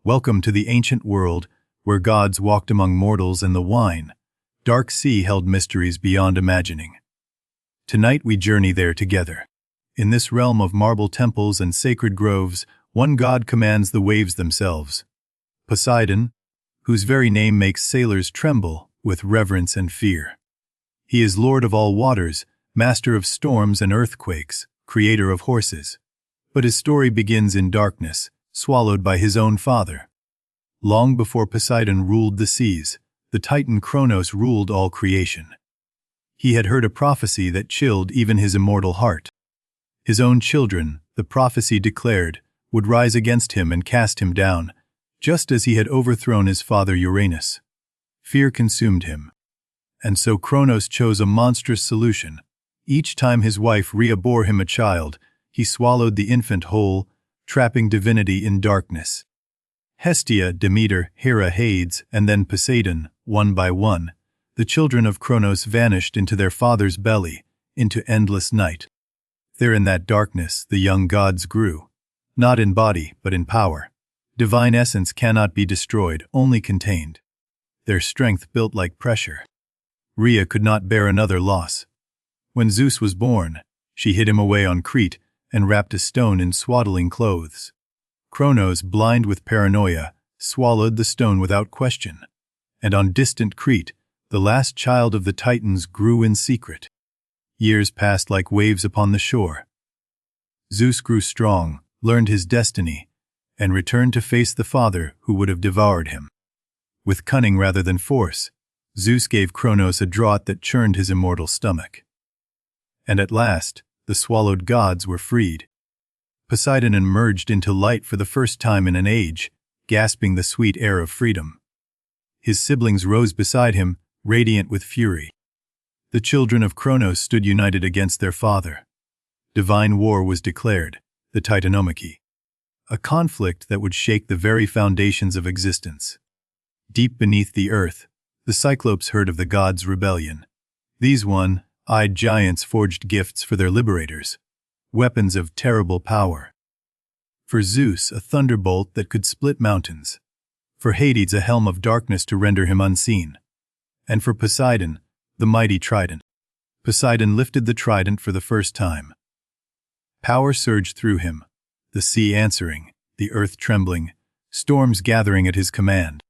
Welcome to the ancient world, where gods walked among mortals and the wine. Dark sea held mysteries beyond imagining. Tonight we journey there together. In this realm of marble temples and sacred groves, one god commands the waves themselves. Poseidon, whose very name makes sailors tremble with reverence and fear. He is lord of all waters, master of storms and earthquakes, creator of horses. But his story begins in darkness, swallowed by his own father. Long before Poseidon ruled the seas, the titan Kronos ruled all creation. He had heard a prophecy that chilled even his immortal heart. His own children, the prophecy declared, would rise against him and cast him down, just as he had overthrown his father Uranus. Fear consumed him. And so Kronos chose a monstrous solution. Each time his wife Rhea bore him a child, he swallowed the infant whole, trapping divinity in darkness. Hestia, Demeter, Hera, Hades, and then Poseidon, one by one, the children of Kronos vanished into their father's belly, into endless night. There in that darkness the young gods grew, not in body but in power. Divine essence cannot be destroyed, only contained. Their strength built like pressure. Rhea could not bear another loss. When Zeus was born, she hid him away on Crete and wrapped a stone in swaddling clothes. Kronos, blind with paranoia, swallowed the stone without question. And on distant Crete, the last child of the Titans grew in secret. Years passed like waves upon the shore. Zeus grew strong, learned his destiny, and returned to face the father who would have devoured him. With cunning rather than force, Zeus gave Kronos a draught that churned his immortal stomach. And at last, the swallowed gods were freed. Poseidon emerged into light for the first time in an age, gasping the sweet air of freedom. His siblings rose beside him, radiant with fury. The children of Kronos stood united against their father. Divine war was declared, the Titanomachy. A conflict that would shake the very foundations of existence. Deep beneath the earth, the Cyclopes heard of the gods' rebellion. These one-eyed giants forged gifts for their liberators, weapons of terrible power. For Zeus, a thunderbolt that could split mountains. For Hades, a helm of darkness to render him unseen. And for Poseidon, the mighty trident. Poseidon lifted the trident for the first time. Power surged through him, the sea answering, the earth trembling, storms gathering at his command.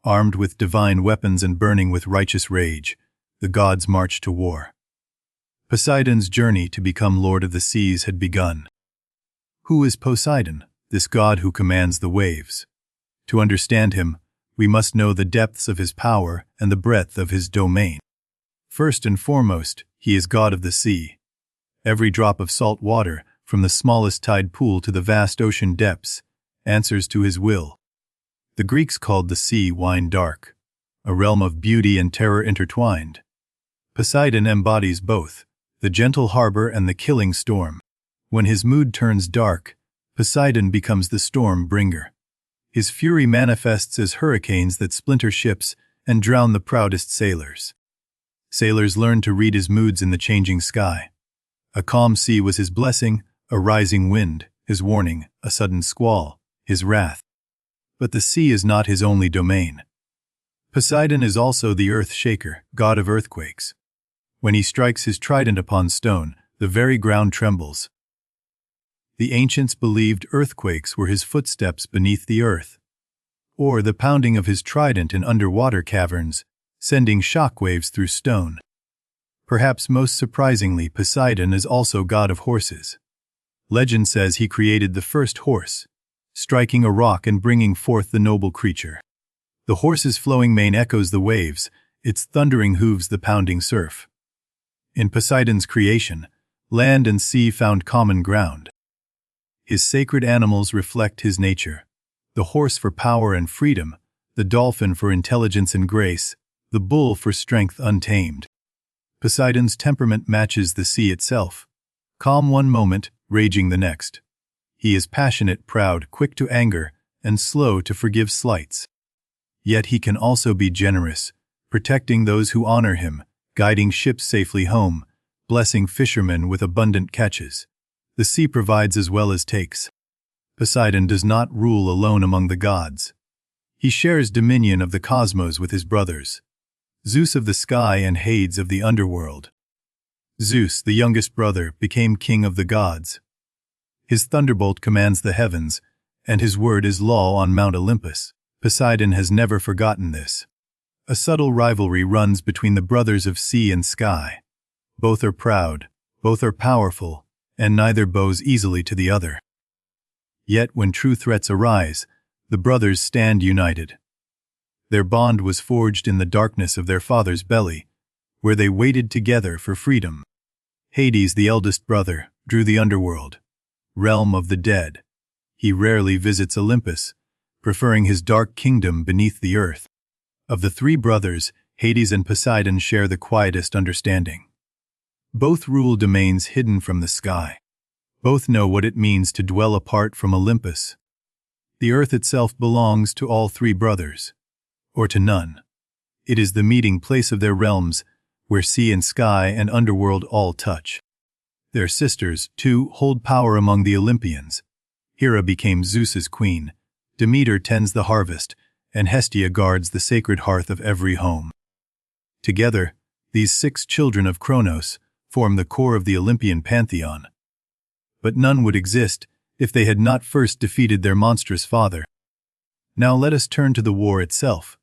Armed with divine weapons and burning with righteous rage, the gods marched to war. Poseidon's journey to become lord of the seas had begun. Who is Poseidon, this god who commands the waves? To understand him, we must know the depths of his power and the breadth of his domain. First and foremost, he is god of the sea. Every drop of salt water, from the smallest tide pool to the vast ocean depths, answers to his will. The Greeks called the sea wine dark, a realm of beauty and terror intertwined. Poseidon embodies both, the gentle harbor and the killing storm. When his mood turns dark, Poseidon becomes the storm bringer. His fury manifests as hurricanes that splinter ships and drown the proudest sailors. Sailors learn to read his moods in the changing sky. A calm sea was his blessing, a rising wind, his warning, a sudden squall, his wrath. But the sea is not his only domain. Poseidon is also the earth shaker, god of earthquakes. When he strikes his trident upon stone, the very ground trembles. The ancients believed earthquakes were his footsteps beneath the earth, or the pounding of his trident in underwater caverns, sending shockwaves through stone. Perhaps most surprisingly, Poseidon is also god of horses. Legend says he created the first horse, striking a rock and bringing forth the noble creature. The horse's flowing mane echoes the waves, its thundering hooves the pounding surf. In Poseidon's creation, land and sea found common ground. His sacred animals reflect his nature, the horse for power and freedom, the dolphin for intelligence and grace, the bull for strength untamed. Poseidon's temperament matches the sea itself, calm one moment, raging the next. He is passionate, proud, quick to anger, and slow to forgive slights. Yet he can also be generous, protecting those who honor him, guiding ships safely home, blessing fishermen with abundant catches. The sea provides as well as takes. Poseidon does not rule alone among the gods. He shares dominion of the cosmos with his brothers, Zeus of the sky and Hades of the underworld. Zeus, the youngest brother, became king of the gods. His thunderbolt commands the heavens, and his word is law on Mount Olympus. Poseidon has never forgotten this. A subtle rivalry runs between the brothers of sea and sky. Both are proud, both are powerful, and neither bows easily to the other. Yet when true threats arise, the brothers stand united. Their bond was forged in the darkness of their father's belly, where they waited together for freedom. Hades, the eldest brother, drew the underworld, realm of the dead. He rarely visits Olympus, preferring his dark kingdom beneath the earth. Of the three brothers, Hades and Poseidon share the quietest understanding. Both rule domains hidden from the sky. Both know what it means to dwell apart from Olympus. The earth itself belongs to all three brothers, or to none. It is the meeting place of their realms, where sea and sky and underworld all touch. Their sisters, too, hold power among the Olympians. Hera became Zeus's queen, Demeter tends the harvest, and Hestia guards the sacred hearth of every home. Together, these 6 children of Kronos form the core of the Olympian pantheon. But none would exist if they had not first defeated their monstrous father. Now let us turn to the war itself.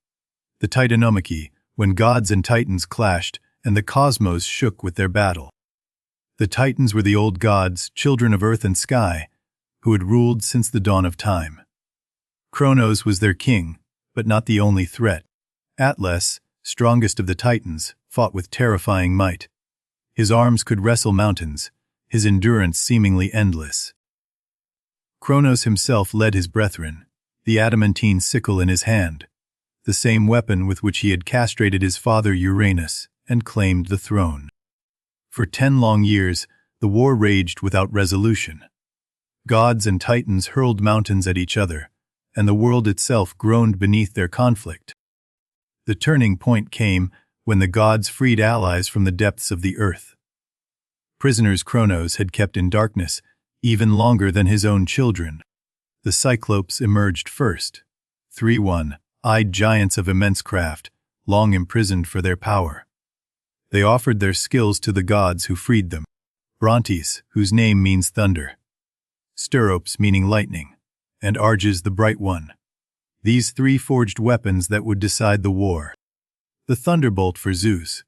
The Titanomachy, when gods and titans clashed and the cosmos shook with their battle. The Titans were the old gods, children of earth and sky, who had ruled since the dawn of time. Kronos was their king, but not the only threat. Atlas, strongest of the Titans, fought with terrifying might. His arms could wrestle mountains, his endurance seemingly endless. Kronos himself led his brethren, the adamantine sickle in his hand, the same weapon with which he had castrated his father Uranus and claimed the throne. For 10 long years, the war raged without resolution. Gods and titans hurled mountains at each other, and the world itself groaned beneath their conflict. The turning point came when the gods freed allies from the depths of the earth. Prisoners Kronos had kept in darkness even longer than his own children. The Cyclopes emerged first, 3 one-eyed giants of immense craft, long imprisoned for their power. They offered their skills to the gods who freed them. Brontes, whose name means thunder, Steropes meaning lightning, and Arges the Bright One. These 3 forged weapons that would decide the war. The thunderbolt for Zeus,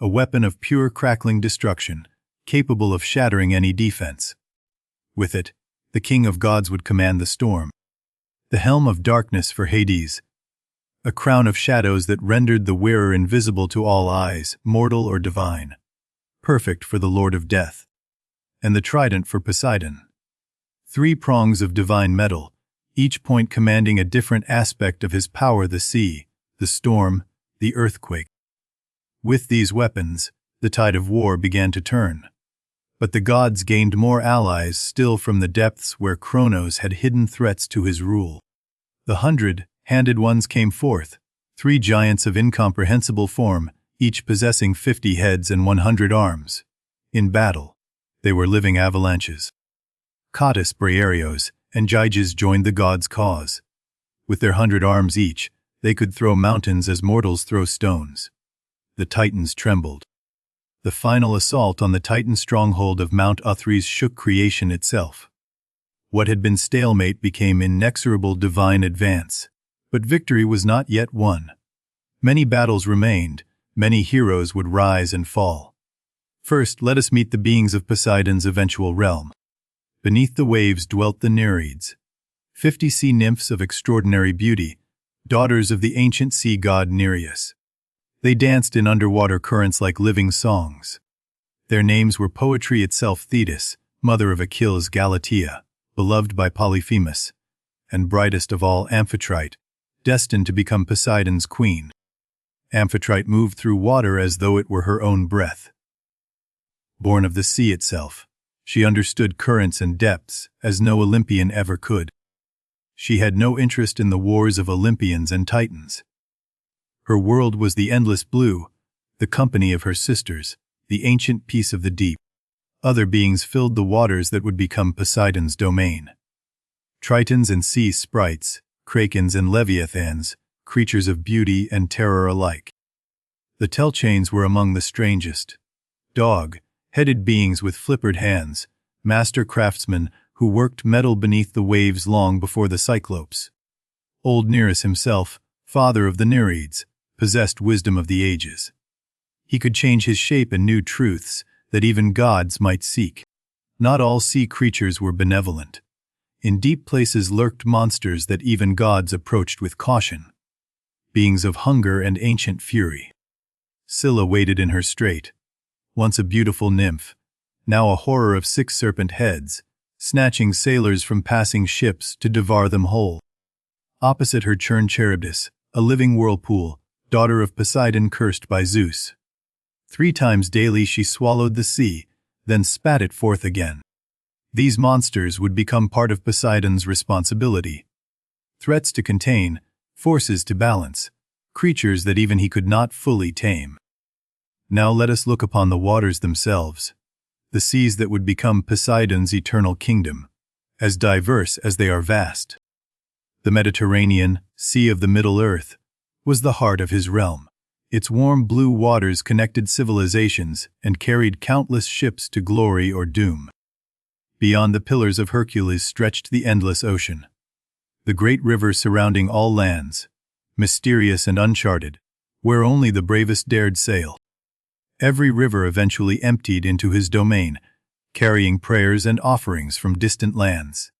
a weapon of pure crackling destruction, capable of shattering any defense. With it, the king of gods would command the storm. The helm of darkness for Hades, a crown of shadows that rendered the wearer invisible to all eyes, mortal or divine, perfect for the lord of death. And the trident for Poseidon, 3 prongs of divine metal, each point commanding a different aspect of his power: the sea, the storm, the earthquake. With these weapons, the tide of war began to turn. But the gods gained more allies still from the depths where Kronos had hidden threats to his rule. The 100-handed ones came forth, 3 giants of incomprehensible form, each possessing 50 heads and 100 arms. In battle, they were living avalanches. Cottus, Briareos, and Gyges joined the gods' cause. With their 100 arms each, they could throw mountains as mortals throw stones. The Titans trembled. The final assault on the Titan stronghold of Mount Othrys shook creation itself. What had been stalemate became inexorable divine advance. But victory was not yet won. Many battles remained, many heroes would rise and fall. First, let us meet the beings of Poseidon's eventual realm. Beneath the waves dwelt the Nereids, 50 sea nymphs of extraordinary beauty, daughters of the ancient sea god Nereus. They danced in underwater currents like living songs. Their names were poetry itself: Thetis, mother of Achilles, Galatea, beloved by Polyphemus, and brightest of all, Amphitrite, destined to become Poseidon's queen. Amphitrite moved through water as though it were her own breath. Born of the sea itself, she understood currents and depths as no Olympian ever could. She had no interest in the wars of Olympians and Titans. Her world was the endless blue, the company of her sisters, the ancient peace of the deep. Other beings filled the waters that would become Poseidon's domain. Tritons and sea sprites, krakens and leviathans, creatures of beauty and terror alike. The Telchains were among the strangest. Dog-headed beings with flippered hands, master craftsmen who worked metal beneath the waves long before the Cyclopes. Old Nereus himself, father of the Nereids, possessed wisdom of the ages. He could change his shape and knew truths that even gods might seek. Not all sea creatures were benevolent. In deep places lurked monsters that even gods approached with caution. Beings of hunger and ancient fury. Scylla waited in her strait, once a beautiful nymph, now a horror of 6 serpent heads, snatching sailors from passing ships to devour them whole. Opposite her churned Charybdis, a living whirlpool, daughter of Poseidon cursed by Zeus. 3 times daily she swallowed the sea, then spat it forth again. These monsters would become part of Poseidon's responsibility. Threats to contain, forces to balance, creatures that even he could not fully tame. Now let us look upon the waters themselves, the seas that would become Poseidon's eternal kingdom, as diverse as they are vast. The Mediterranean, sea of the Middle Earth, was the heart of his realm. Its warm blue waters connected civilizations and carried countless ships to glory or doom. Beyond the Pillars of Hercules stretched the endless ocean, the great river surrounding all lands, mysterious and uncharted, where only the bravest dared sail. Every river eventually emptied into his domain, carrying prayers and offerings from distant lands.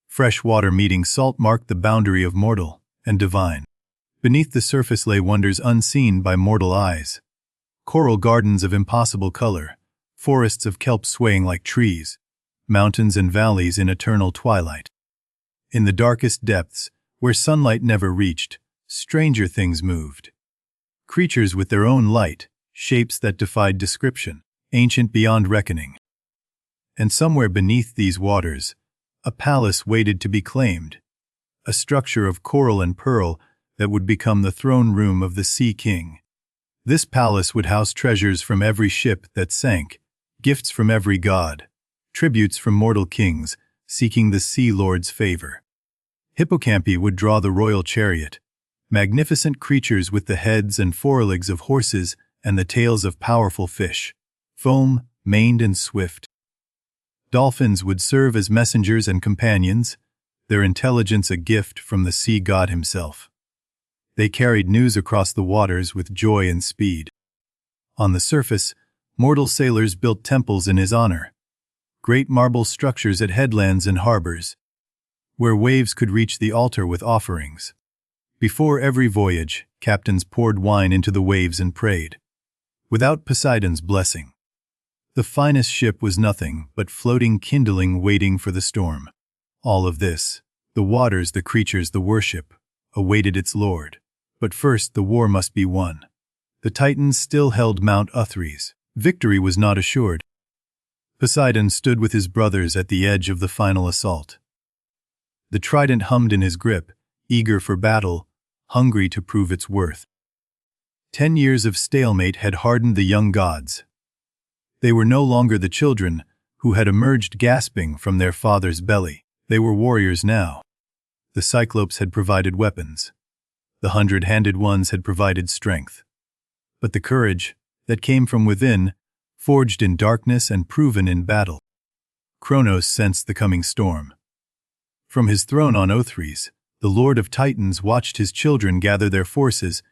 Fresh water meeting salt marked the boundary of mortal and divine. Beneath the surface lay wonders unseen by mortal eyes. Coral gardens of impossible color, forests of kelp swaying like trees, mountains and valleys in eternal twilight. In the darkest depths, where sunlight never reached, stranger things moved. Creatures with their own light, shapes that defied description, ancient beyond reckoning. And somewhere beneath these waters, a palace waited to be claimed, a structure of coral and pearl that would become the throne room of the Sea King. This palace would house treasures from every ship that sank, gifts from every god, tributes from mortal kings seeking the Sea Lord's favor. Hippocampi would draw the royal chariot, magnificent creatures with the heads and forelegs of horses and the tails of powerful fish, foam, maned and swift. Dolphins would serve as messengers and companions, their intelligence a gift from the sea god himself. They carried news across the waters with joy and speed. On the surface, mortal sailors built temples in his honor, great marble structures at headlands and harbors, where waves could reach the altar with offerings. Before every voyage, captains poured wine into the waves and prayed, without Poseidon's blessing. The finest ship was nothing but floating kindling waiting for the storm. All of this, the waters, the creatures, the worship, awaited its lord. But first the war must be won. The Titans still held Mount Uthres. Victory was not assured. Poseidon stood with his brothers at the edge of the final assault. The trident hummed in his grip, eager for battle, hungry to prove its worth. 10 years of stalemate had hardened the young gods. They were no longer the children who had emerged gasping from their father's belly. They were warriors now. The Cyclopes had provided weapons. The 100-handed ones had provided strength. But the courage that came from within, forged in darkness and proven in battle. Kronos sensed the coming storm. From his throne on Othres, the Lord of Titans watched his children gather their forces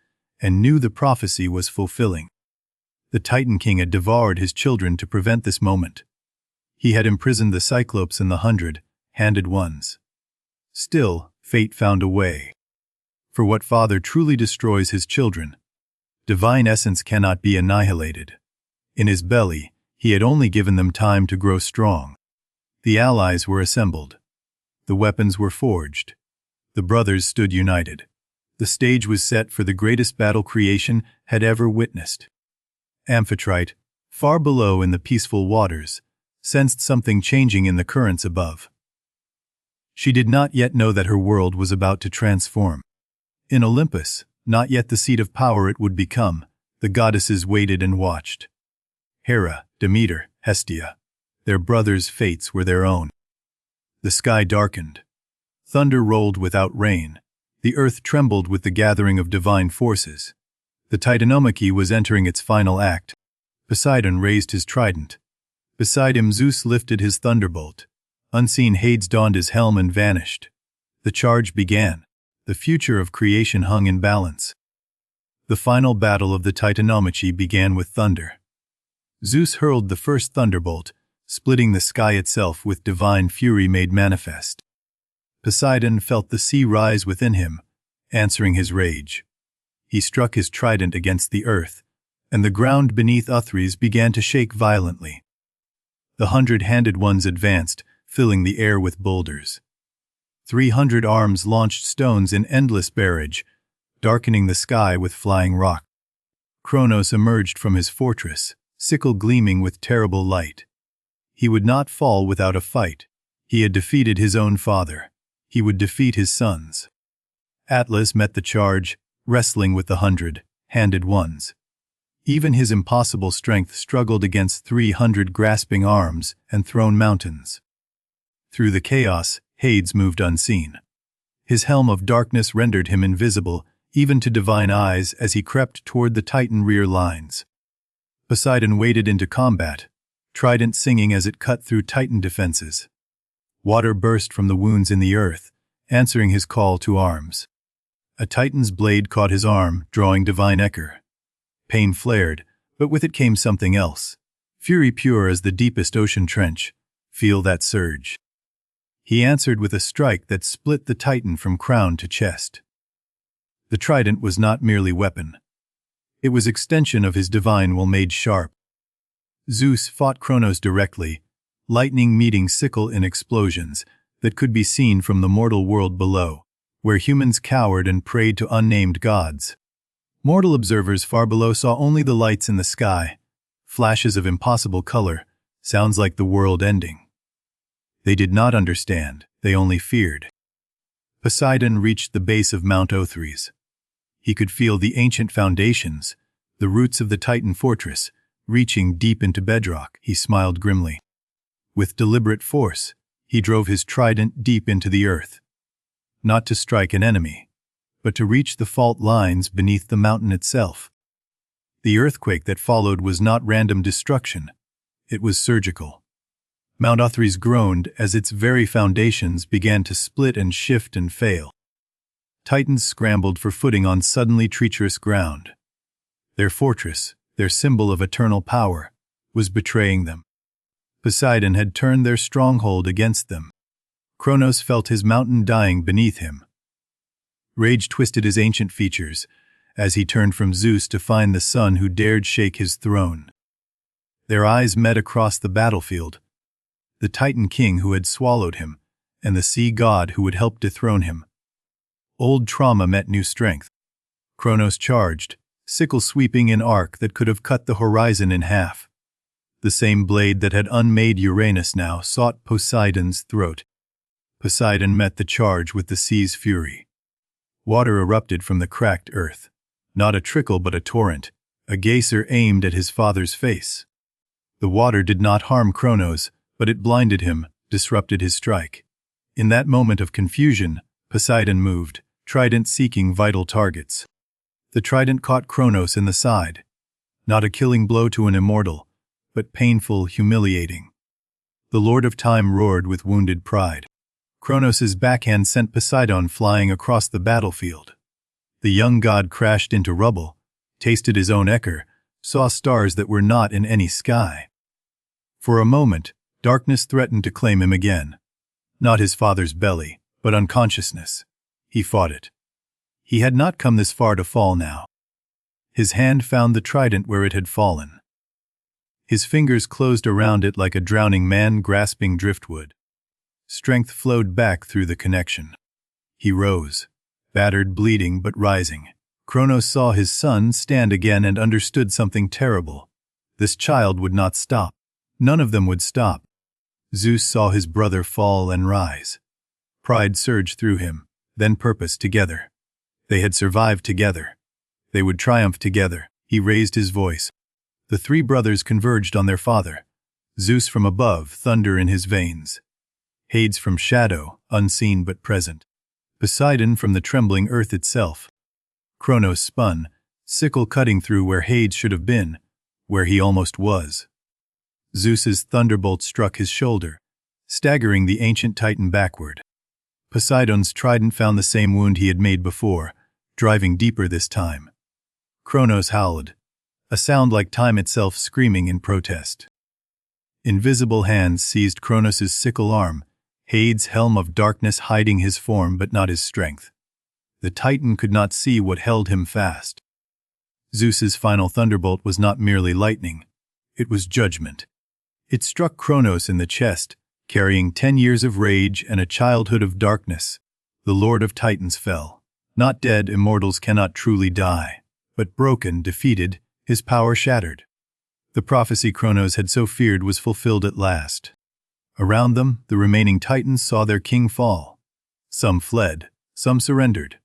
and knew the prophecy was fulfilling. The Titan King had devoured his children to prevent this moment. He had imprisoned the Cyclopes and the 100-handed ones. Still, fate found a way. For what father truly destroys his children? Divine essence cannot be annihilated. In his belly, he had only given them time to grow strong. The allies were assembled. The weapons were forged. The brothers stood united. The stage was set for the greatest battle creation had ever witnessed. Amphitrite, far below in the peaceful waters, sensed something changing in the currents above. She did not yet know that her world was about to transform. In Olympus, not yet the seat of power it would become, the goddesses waited and watched. Hera, Demeter, Hestia, their brothers' fates were their own. The sky darkened. Thunder rolled without rain. The earth trembled with the gathering of divine forces. The Titanomachy was entering its final act. Poseidon raised his trident. Beside him Zeus lifted his thunderbolt. Unseen Hades donned his helm and vanished. The charge began. The future of creation hung in balance. The final battle of the Titanomachy began with thunder. Zeus hurled the first thunderbolt, splitting the sky itself with divine fury made manifest. Poseidon felt the sea rise within him, answering his rage. He struck his trident against the earth, and the ground beneath Uthres began to shake violently. The 100-handed ones advanced, filling the air with boulders. 300 arms launched stones in endless barrage, darkening the sky with flying rock. Kronos emerged from his fortress, sickle gleaming with terrible light. He would not fall without a fight. He had defeated his own father. He would defeat his sons. Atlas met the charge, wrestling with the 100-handed ones. Even his impossible strength struggled against 300 grasping arms and thrown mountains. Through the chaos, Hades moved unseen. His helm of darkness rendered him invisible, even to divine eyes, as he crept toward the Titan rear lines. Poseidon waded into combat, trident singing as it cut through Titan defenses. Water burst from the wounds in the earth, answering his call to arms. A Titan's blade caught his arm, drawing divine ichor. Pain flared, but with it came something else. Fury pure as the deepest ocean trench. Feel that surge. He answered with a strike that split the Titan from crown to chest. The trident was not merely weapon. It was extension of his divine will made sharp. Zeus fought Kronos directly, lightning meeting sickle in explosions that could be seen from the mortal world below, where humans cowered and prayed to unnamed gods. Mortal observers far below saw only the lights in the sky, flashes of impossible color, sounds like the world ending. They did not understand, they only feared. Poseidon reached the base of Mount Othres. He could feel the ancient foundations, the roots of the Titan fortress, reaching deep into bedrock. He smiled grimly. With deliberate force, he drove his trident deep into the earth. Not to strike an enemy, but to reach the fault lines beneath the mountain itself. The earthquake that followed was not random destruction. It was surgical. Mount Othres groaned as its very foundations began to split and shift and fail. Titans scrambled for footing on suddenly treacherous ground. Their fortress, their symbol of eternal power, was betraying them. Poseidon had turned their stronghold against them. Kronos felt his mountain dying beneath him. Rage twisted his ancient features as he turned from Zeus to find the son who dared shake his throne. Their eyes met across the battlefield. The Titan king who had swallowed him, and the sea god who would help dethrone him. Old trauma met new strength. Kronos charged, sickle sweeping an arc that could have cut the horizon in half. The same blade that had unmade Uranus now sought Poseidon's throat. Poseidon met the charge with the sea's fury. Water erupted from the cracked earth. Not a trickle but a torrent, a geyser aimed at his father's face. The water did not harm Kronos, but it blinded him, disrupted his strike. In that moment of confusion, Poseidon moved, trident seeking vital targets. The trident caught Kronos in the side. Not a killing blow to an immortal, but painful, humiliating. The Lord of Time roared with wounded pride. Kronos' backhand sent Poseidon flying across the battlefield. The young god crashed into rubble, tasted his own ichor, saw stars that were not in any sky. For a moment, darkness threatened to claim him again. Not his father's belly, but unconsciousness. He fought it. He had not come this far to fall now. His hand found the trident where it had fallen. His fingers closed around it like a drowning man grasping driftwood. Strength flowed back through the connection. He rose, battered, bleeding, but rising. Kronos saw his son stand again and understood something terrible. This child would not stop. None of them would stop. Zeus saw his brother fall and rise. Pride surged through him, then purpose together. They had survived together. They would triumph together. He raised his voice. The three brothers converged on their father. Zeus from above, thunder in his veins. Hades from shadow, unseen but present. Poseidon from the trembling earth itself. Kronos spun, sickle cutting through where Hades should have been, where he almost was. Zeus's thunderbolt struck his shoulder, staggering the ancient Titan backward. Poseidon's trident found the same wound he had made before, driving deeper this time. Kronos howled, a sound like time itself screaming in protest. Invisible hands seized Kronos' sickle arm, Hades' helm of darkness hiding his form but not his strength. The Titan could not see what held him fast. Zeus's final thunderbolt was not merely lightning, it was judgment. It struck Kronos in the chest, carrying 10 years of rage and a childhood of darkness. The Lord of Titans fell. Not dead, immortals cannot truly die, but broken, defeated, his power shattered. The prophecy Kronos had so feared was fulfilled at last. Around them, the remaining Titans saw their king fall. Some fled, some surrendered,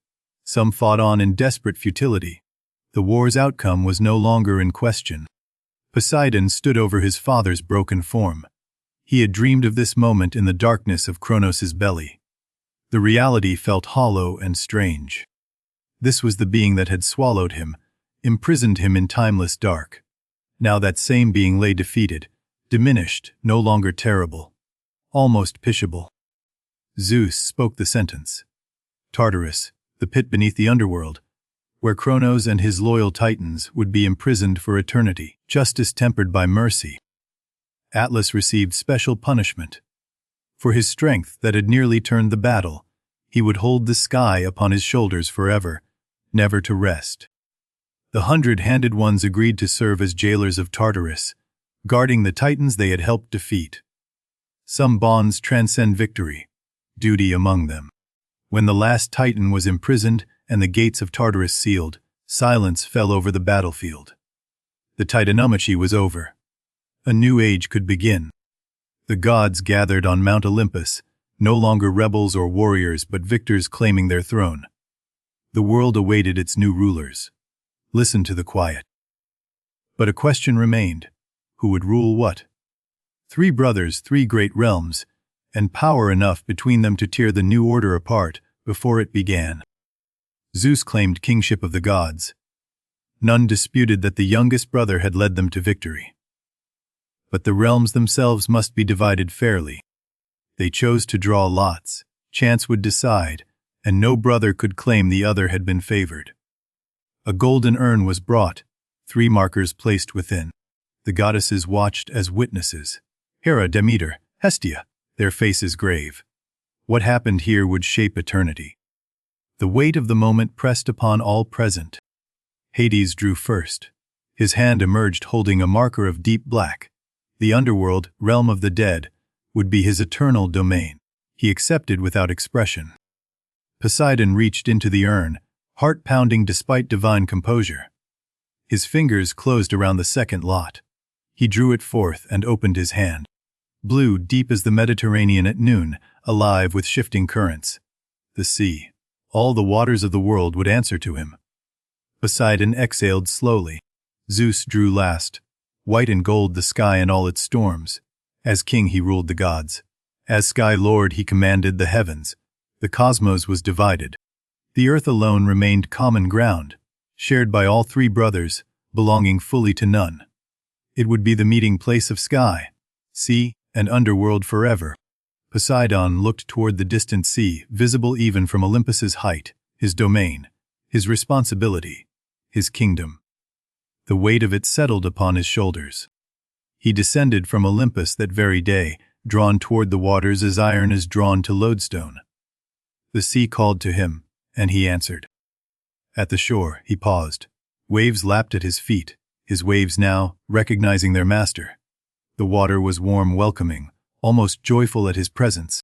some fought on in desperate futility. The war's outcome was no longer in question. Poseidon stood over his father's broken form. He had dreamed of this moment in the darkness of Kronos' belly. The reality felt hollow and strange. This was the being that had swallowed him, imprisoned him in timeless dark. Now that same being lay defeated, diminished, no longer terrible, almost pitiable. Zeus spoke the sentence. Tartarus, the pit beneath the underworld, where Kronos and his loyal Titans would be imprisoned for eternity, justice tempered by mercy. Atlas received special punishment. For his strength that had nearly turned the battle, he would hold the sky upon his shoulders forever, never to rest. The 100-handed ones agreed to serve as jailers of Tartarus, guarding the Titans they had helped defeat. Some bonds transcend victory, duty among them. When the last Titan was imprisoned and the gates of Tartarus sealed, silence fell over the battlefield. The Titanomachy was over. A new age could begin. The gods gathered on Mount Olympus, no longer rebels or warriors but victors claiming their throne. The world awaited its new rulers. Listen to the quiet. But a question remained. Who would rule what? 3 brothers, 3 great realms, and power enough between them to tear the new order apart before it began. Zeus claimed kingship of the gods. None disputed that the youngest brother had led them to victory. But the realms themselves must be divided fairly. They chose to draw lots. Chance would decide, and no brother could claim the other had been favored. A golden urn was brought, 3 markers placed within. The goddesses watched as witnesses. Hera, Demeter, Hestia, their faces grave. What happened here would shape eternity. The weight of the moment pressed upon all present. Hades drew first. His hand emerged holding a marker of deep black. The underworld, realm of the dead, would be his eternal domain. He accepted without expression. Poseidon reached into the urn, heart pounding despite divine composure. His fingers closed around the second lot. He drew it forth and opened his hand. Blue, deep as the Mediterranean at noon, alive with shifting currents. The sea. All the waters of the world would answer to him. Poseidon exhaled slowly. Zeus drew last. White and gold the sky and all its storms. As king he ruled the gods. As sky lord he commanded the heavens. The cosmos was divided. The earth alone remained common ground, shared by all 3 brothers, belonging fully to none. It would be the meeting place of sky, sea, and underworld forever. Poseidon looked toward the distant sea, visible even from Olympus's height, his domain, his responsibility, his kingdom. The weight of it settled upon his shoulders. He descended from Olympus that very day, drawn toward the waters as iron is drawn to lodestone. The sea called to him, and he answered. At the shore, he paused. Waves lapped at his feet, his waves now, recognizing their master. The water was warm, welcoming, almost joyful at his presence.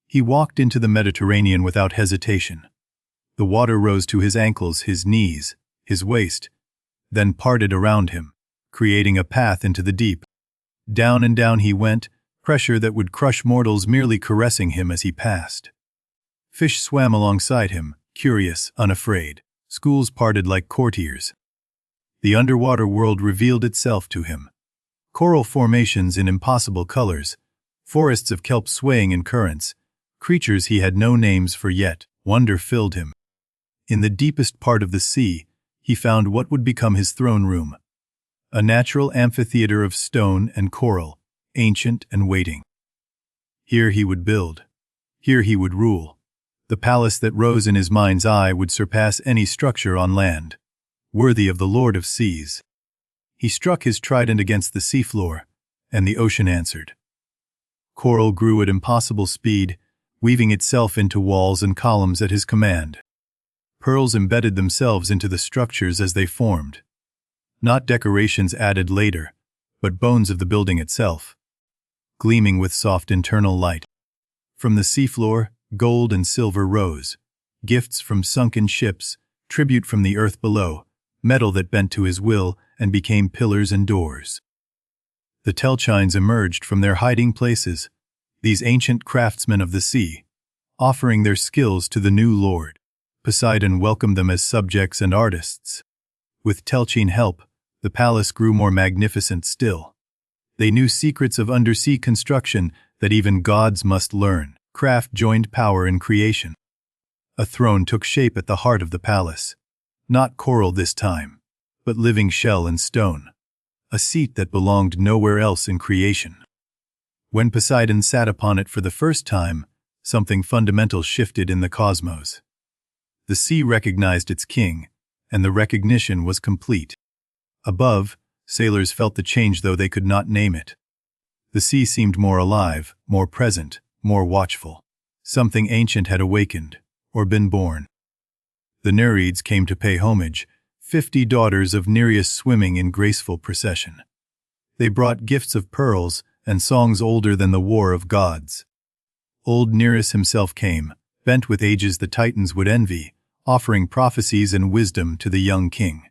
He walked into the Mediterranean without hesitation. The water rose to his ankles, his knees, his waist, then parted around him, creating a path into the deep. Down and down he went, pressure that would crush mortals merely caressing him as he passed. Fish swam alongside him, curious, unafraid. Schools parted like courtiers. The underwater world revealed itself to him. Coral formations in impossible colors, forests of kelp swaying in currents, creatures he had no names for yet. Wonder filled him. In the deepest part of the sea, he found what would become his throne room. A natural amphitheater of stone and coral, ancient and waiting. Here he would build. Here he would rule. The palace that rose in his mind's eye would surpass any structure on land, worthy of the Lord of Seas. He struck his trident against the seafloor, and the ocean answered. Coral grew at impossible speed, weaving itself into walls and columns at his command. Pearls embedded themselves into the structures as they formed. Not decorations added later, but bones of the building itself, gleaming with soft internal light. From the seafloor, gold and silver rose, gifts from sunken ships, tribute from the earth below, metal that bent to his will and became pillars and doors. The Telchines emerged from their hiding places, these ancient craftsmen of the sea, offering their skills to the new lord. Poseidon welcomed them as subjects and artists. With Telchine help, the palace grew more magnificent still. They knew secrets of undersea construction that even gods must learn. Craft joined power in creation. A throne took shape at the heart of the palace. Not coral this time, but living shell and stone. A seat that belonged nowhere else in creation. When Poseidon sat upon it for the first time, something fundamental shifted in the cosmos. The sea recognized its king, and the recognition was complete. Above, sailors felt the change though they could not name it. The sea seemed more alive, more present, more watchful. Something ancient had awakened, or been born. The Nereids came to pay homage, 50 daughters of Nereus swimming in graceful procession. They brought gifts of pearls and songs older than the war of gods. Old Nereus himself came, bent with ages the Titans would envy, offering prophecies and wisdom to the young king.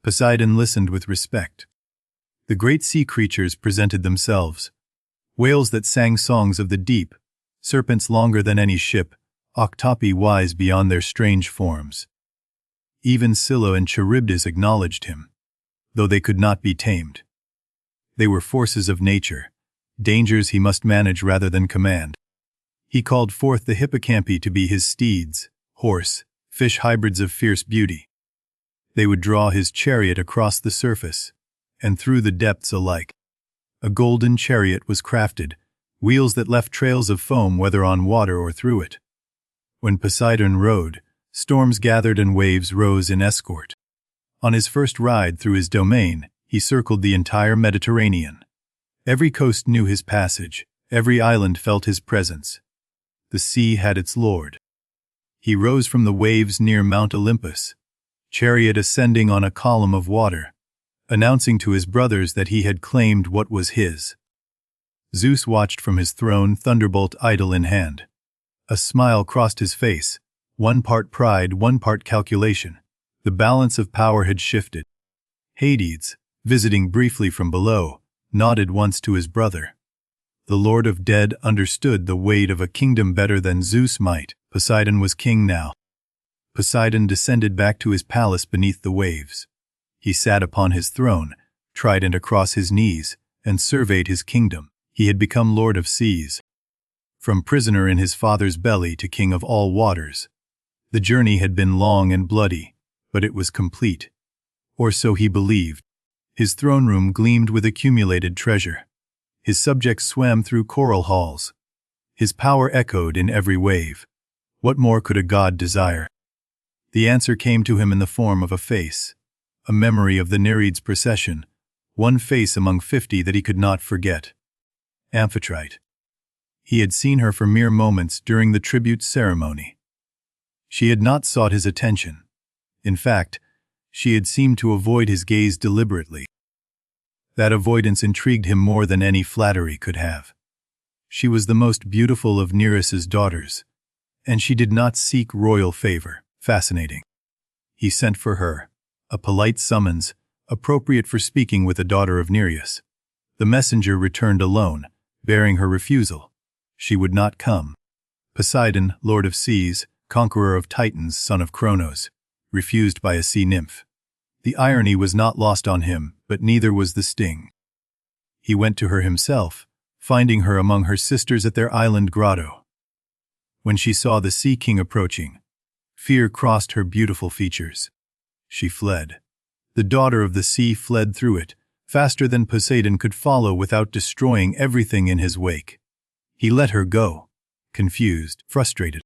Poseidon listened with respect. The great sea creatures presented themselves. Whales that sang songs of the deep, serpents longer than any ship, octopi wise beyond their strange forms. Even Scylla and Charybdis acknowledged him, though they could not be tamed. They were forces of nature, dangers he must manage rather than command. He called forth the hippocampi to be his steeds, horse, fish hybrids of fierce beauty. They would draw his chariot across the surface, and through the depths alike. A golden chariot was crafted, wheels that left trails of foam whether on water or through it. When Poseidon rode, storms gathered and waves rose in escort. On his first ride through his domain, he circled the entire Mediterranean. Every coast knew his passage, every island felt his presence. The sea had its lord. He rose from the waves near Mount Olympus, chariot ascending on a column of water, announcing to his brothers that he had claimed what was his. Zeus watched from his throne, thunderbolt idol in hand. A smile crossed his face, one part pride, one part calculation. The balance of power had shifted. Hades, visiting briefly from below, nodded once to his brother. The Lord of Dead understood the weight of a kingdom better than Zeus might. Poseidon was king now. Poseidon descended back to his palace beneath the waves. He sat upon his throne, trident across his knees, and surveyed his kingdom. He had become Lord of Seas. From prisoner in his father's belly to king of all waters. The journey had been long and bloody, but it was complete. Or so he believed. His throne room gleamed with accumulated treasure. His subjects swam through coral halls. His power echoed in every wave. What more could a god desire? The answer came to him in the form of a face, a memory of the Nereids' procession, one face among 50 that he could not forget. Amphitrite. He had seen her for mere moments during the tribute ceremony. She had not sought his attention. In fact, she had seemed to avoid his gaze deliberately. That avoidance intrigued him more than any flattery could have. She was the most beautiful of Nereus's daughters, and she did not seek royal favor. Fascinating. He sent for her, a polite summons, appropriate for speaking with a daughter of Nereus. The messenger returned alone, bearing her refusal. She would not come. Poseidon, lord of seas, conqueror of Titans, son of Kronos, refused by a sea nymph. The irony was not lost on him, but neither was the sting. He went to her himself, finding her among her sisters at their island grotto. When she saw the Sea King approaching, fear crossed her beautiful features. She fled. The daughter of the sea fled through it, faster than Poseidon could follow without destroying everything in his wake. He let her go, confused, frustrated.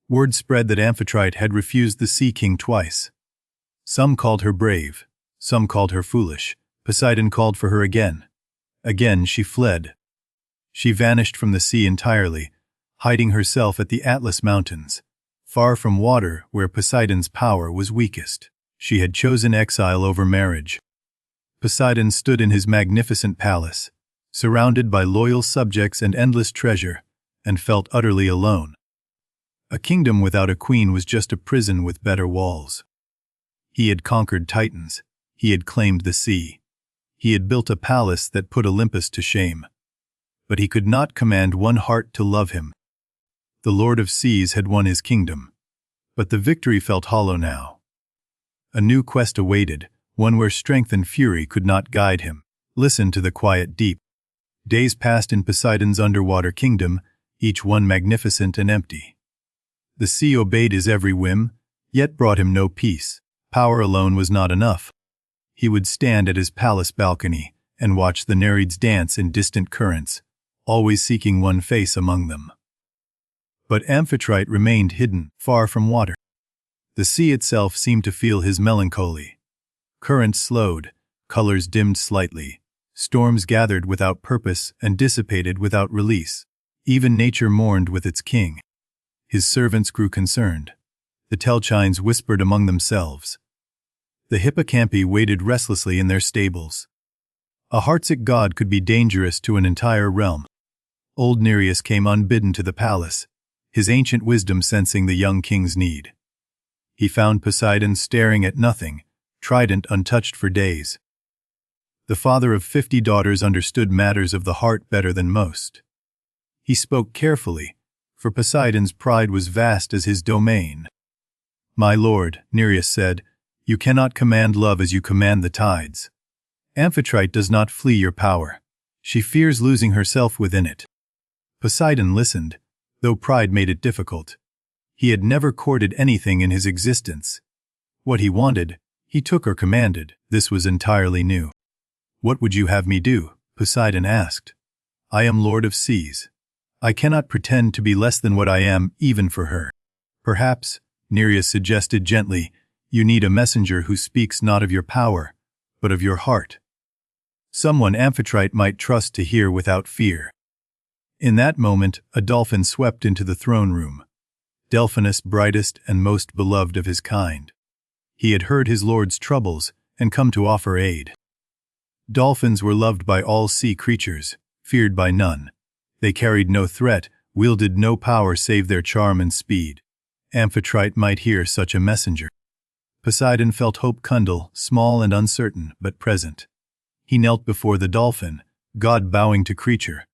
Word spread that Amphitrite had refused the Sea King twice. Some called her brave, some called her foolish. Poseidon called for her again. Again she fled. She vanished from the sea entirely, hiding herself at the Atlas Mountains, far from water where Poseidon's power was weakest. She had chosen exile over marriage. Poseidon stood in his magnificent palace, surrounded by loyal subjects and endless treasure, and felt utterly alone. A kingdom without a queen was just a prison with better walls. He had conquered Titans. He had claimed the sea. He had built a palace that put Olympus to shame. But he could not command one heart to love him. The Lord of Seas had won his kingdom, but the victory felt hollow now. A new quest awaited, one where strength and fury could not guide him. Listen to the quiet deep. Days passed in Poseidon's underwater kingdom, each one magnificent and empty. The sea obeyed his every whim, yet brought him no peace. Power alone was not enough. He would stand at his palace balcony and watch the Nereids dance in distant currents, always seeking one face among them. But Amphitrite remained hidden, far from water. The sea itself seemed to feel his melancholy. Currents slowed, colors dimmed slightly, storms gathered without purpose and dissipated without release. Even nature mourned with its king. His servants grew concerned. The Telchines whispered among themselves. The hippocampi waited restlessly in their stables. A heartsick god could be dangerous to an entire realm. Old Nereus came unbidden to the palace, his ancient wisdom sensing the young king's need. He found Poseidon staring at nothing, trident untouched for days. The father of 50 daughters understood matters of the heart better than most. He spoke carefully, for Poseidon's pride was vast as his domain. "My lord," Nereus said, "you cannot command love as you command the tides. Amphitrite does not flee your power. She fears losing herself within it." Poseidon listened, though pride made it difficult. He had never courted anything in his existence. What he wanted, he took or commanded. This was entirely new. "What would you have me do?" Poseidon asked. "I am Lord of Seas. I cannot pretend to be less than what I am, even for her." "Perhaps," Nereus suggested gently, "you need a messenger who speaks not of your power, but of your heart. Someone Amphitrite might trust to hear without fear." In that moment, a dolphin swept into the throne room. Delphinus, brightest and most beloved of his kind. He had heard his lord's troubles and come to offer aid. Dolphins were loved by all sea creatures, feared by none. They carried no threat, wielded no power save their charm and speed. Amphitrite might hear such a messenger. Poseidon felt hope kindle, small and uncertain, but present. He knelt before the dolphin, God bowing to creature,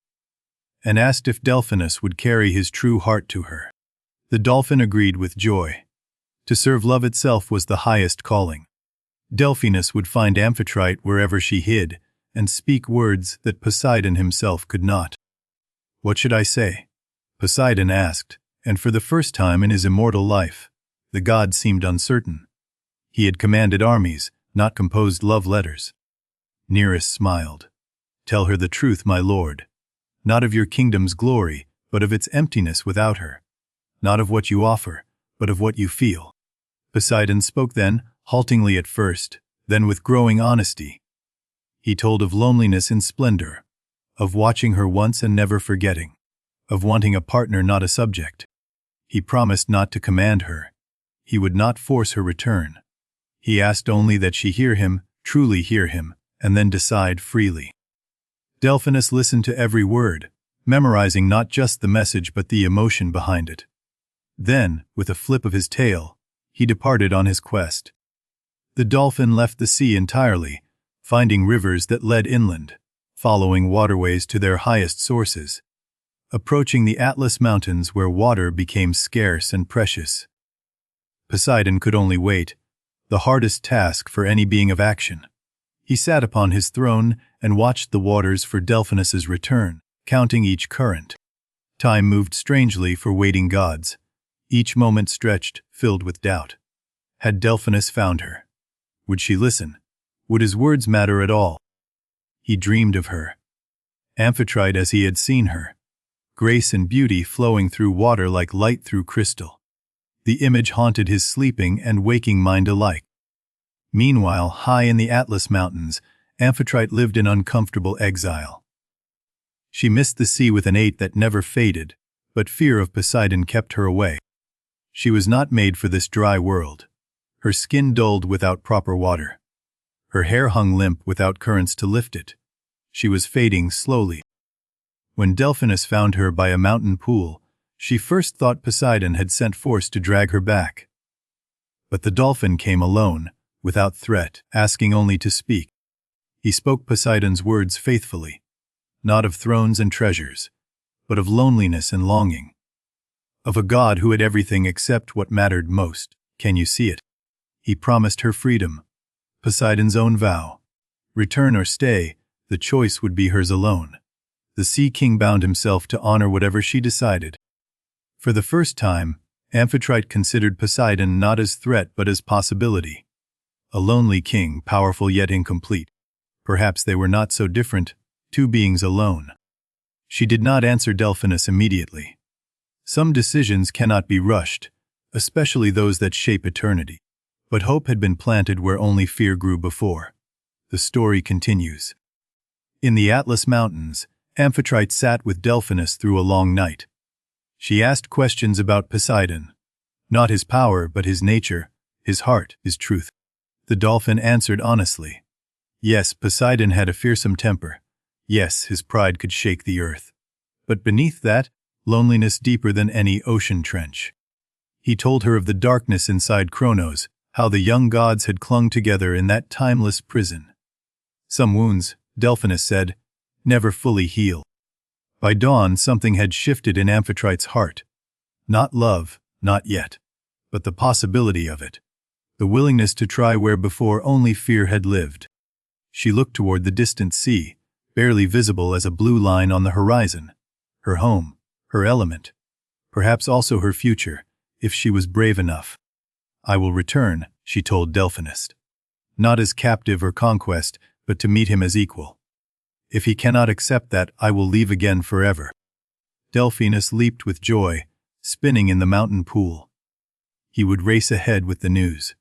and asked if Delphinus would carry his true heart to her. The dolphin agreed with joy. To serve love itself was the highest calling. Delphinus would find Amphitrite wherever she hid, and speak words that Poseidon himself could not. "What should I say?" Poseidon asked, and for the first time in his immortal life, the god seemed uncertain. He had commanded armies, not composed love letters. Nereus smiled. "Tell her the truth, my lord. Not of your kingdom's glory, but of its emptiness without her. Not of what you offer, but of what you feel." Poseidon spoke then, haltingly at first, then with growing honesty. He told of loneliness in splendor, of watching her once and never forgetting, of wanting a partner, not a subject. He promised not to command her. He would not force her return. He asked only that she hear him, truly hear him, and then decide freely. Delphinus listened to every word, memorizing not just the message but the emotion behind it. Then, with a flip of his tail, he departed on his quest. The dolphin left the sea entirely, finding rivers that led inland, following waterways to their highest sources, approaching the Atlas Mountains where water became scarce and precious. Poseidon could only wait, the hardest task for any being of action. He sat upon his throne and watched the waters for Delphinus's return, counting each current. Time moved strangely for waiting gods. Each moment stretched, filled with doubt. Had Delphinus found her? Would she listen? Would his words matter at all? He dreamed of her. Amphitrite as he had seen her. Grace and beauty flowing through water like light through crystal. The image haunted his sleeping and waking mind alike. Meanwhile, high in the Atlas Mountains, Amphitrite lived in uncomfortable exile. She missed the sea with an hate that never faded, but fear of Poseidon kept her away. She was not made for this dry world. Her skin dulled without proper water. Her hair hung limp without currents to lift it. She was fading slowly. When Delphinus found her by a mountain pool, she first thought Poseidon had sent force to drag her back. But the dolphin came alone, without threat, asking only to speak. He spoke Poseidon's words faithfully, not of thrones and treasures, but of loneliness and longing. Of a god who had everything except what mattered most. Can you see it? He promised her freedom, Poseidon's own vow. Return or stay, the choice would be hers alone. The Sea King bound himself to honor whatever she decided. For the first time, Amphitrite considered Poseidon not as threat but as possibility. A lonely king, powerful yet incomplete. Perhaps they were not so different, two beings alone. She did not answer Delphinus immediately. Some decisions cannot be rushed, especially those that shape eternity. But hope had been planted where only fear grew before. The story continues. In the Atlas Mountains, Amphitrite sat with Delphinus through a long night. She asked questions about Poseidon. Not his power, but his nature, his heart, his truth. The dolphin answered honestly. Yes, Poseidon had a fearsome temper. Yes, his pride could shake the earth. But beneath that, loneliness deeper than any ocean trench. He told her of the darkness inside Kronos, how the young gods had clung together in that timeless prison. Some wounds, Delphinus said, never fully heal. By dawn, something had shifted in Amphitrite's heart. Not love, not yet, but the possibility of it. The willingness to try where before only fear had lived. She looked toward the distant sea, barely visible as a blue line on the horizon. Her home, her element, perhaps also her future, if she was brave enough. I will return, she told Delphinus. Not as captive or conquest, but to meet him as equal. If he cannot accept that, I will leave again forever. Delphinus leaped with joy, spinning in the mountain pool. He would race ahead with the news.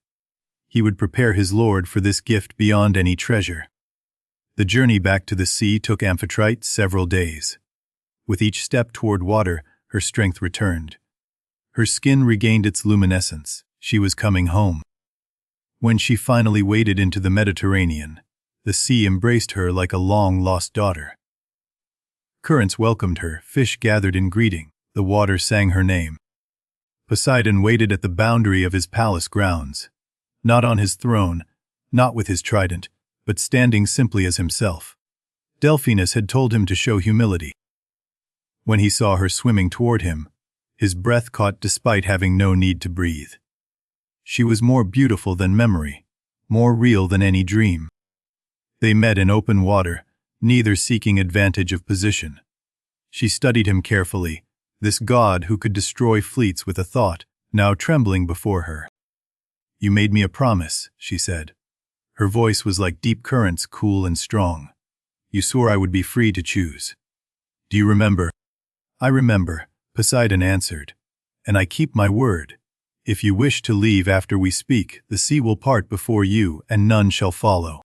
He would prepare his lord for this gift beyond any treasure. The journey back to the sea took Amphitrite several days. With each step toward water, her strength returned. Her skin regained its luminescence. She was coming home. When she finally waded into the Mediterranean, the sea embraced her like a long-lost daughter. Currents welcomed her, fish gathered in greeting, the water sang her name. Poseidon waited at the boundary of his palace grounds. Not on his throne, not with his trident, but standing simply as himself. Delphinus had told him to show humility. When he saw her swimming toward him, his breath caught despite having no need to breathe. She was more beautiful than memory, more real than any dream. They met in open water, neither seeking advantage of position. She studied him carefully, this god who could destroy fleets with a thought, now trembling before her. You made me a promise, she said. Her voice was like deep currents, cool and strong. You swore I would be free to choose. Do you remember? I remember, Poseidon answered. And I keep my word. If you wish to leave after we speak, the sea will part before you, and none shall follow.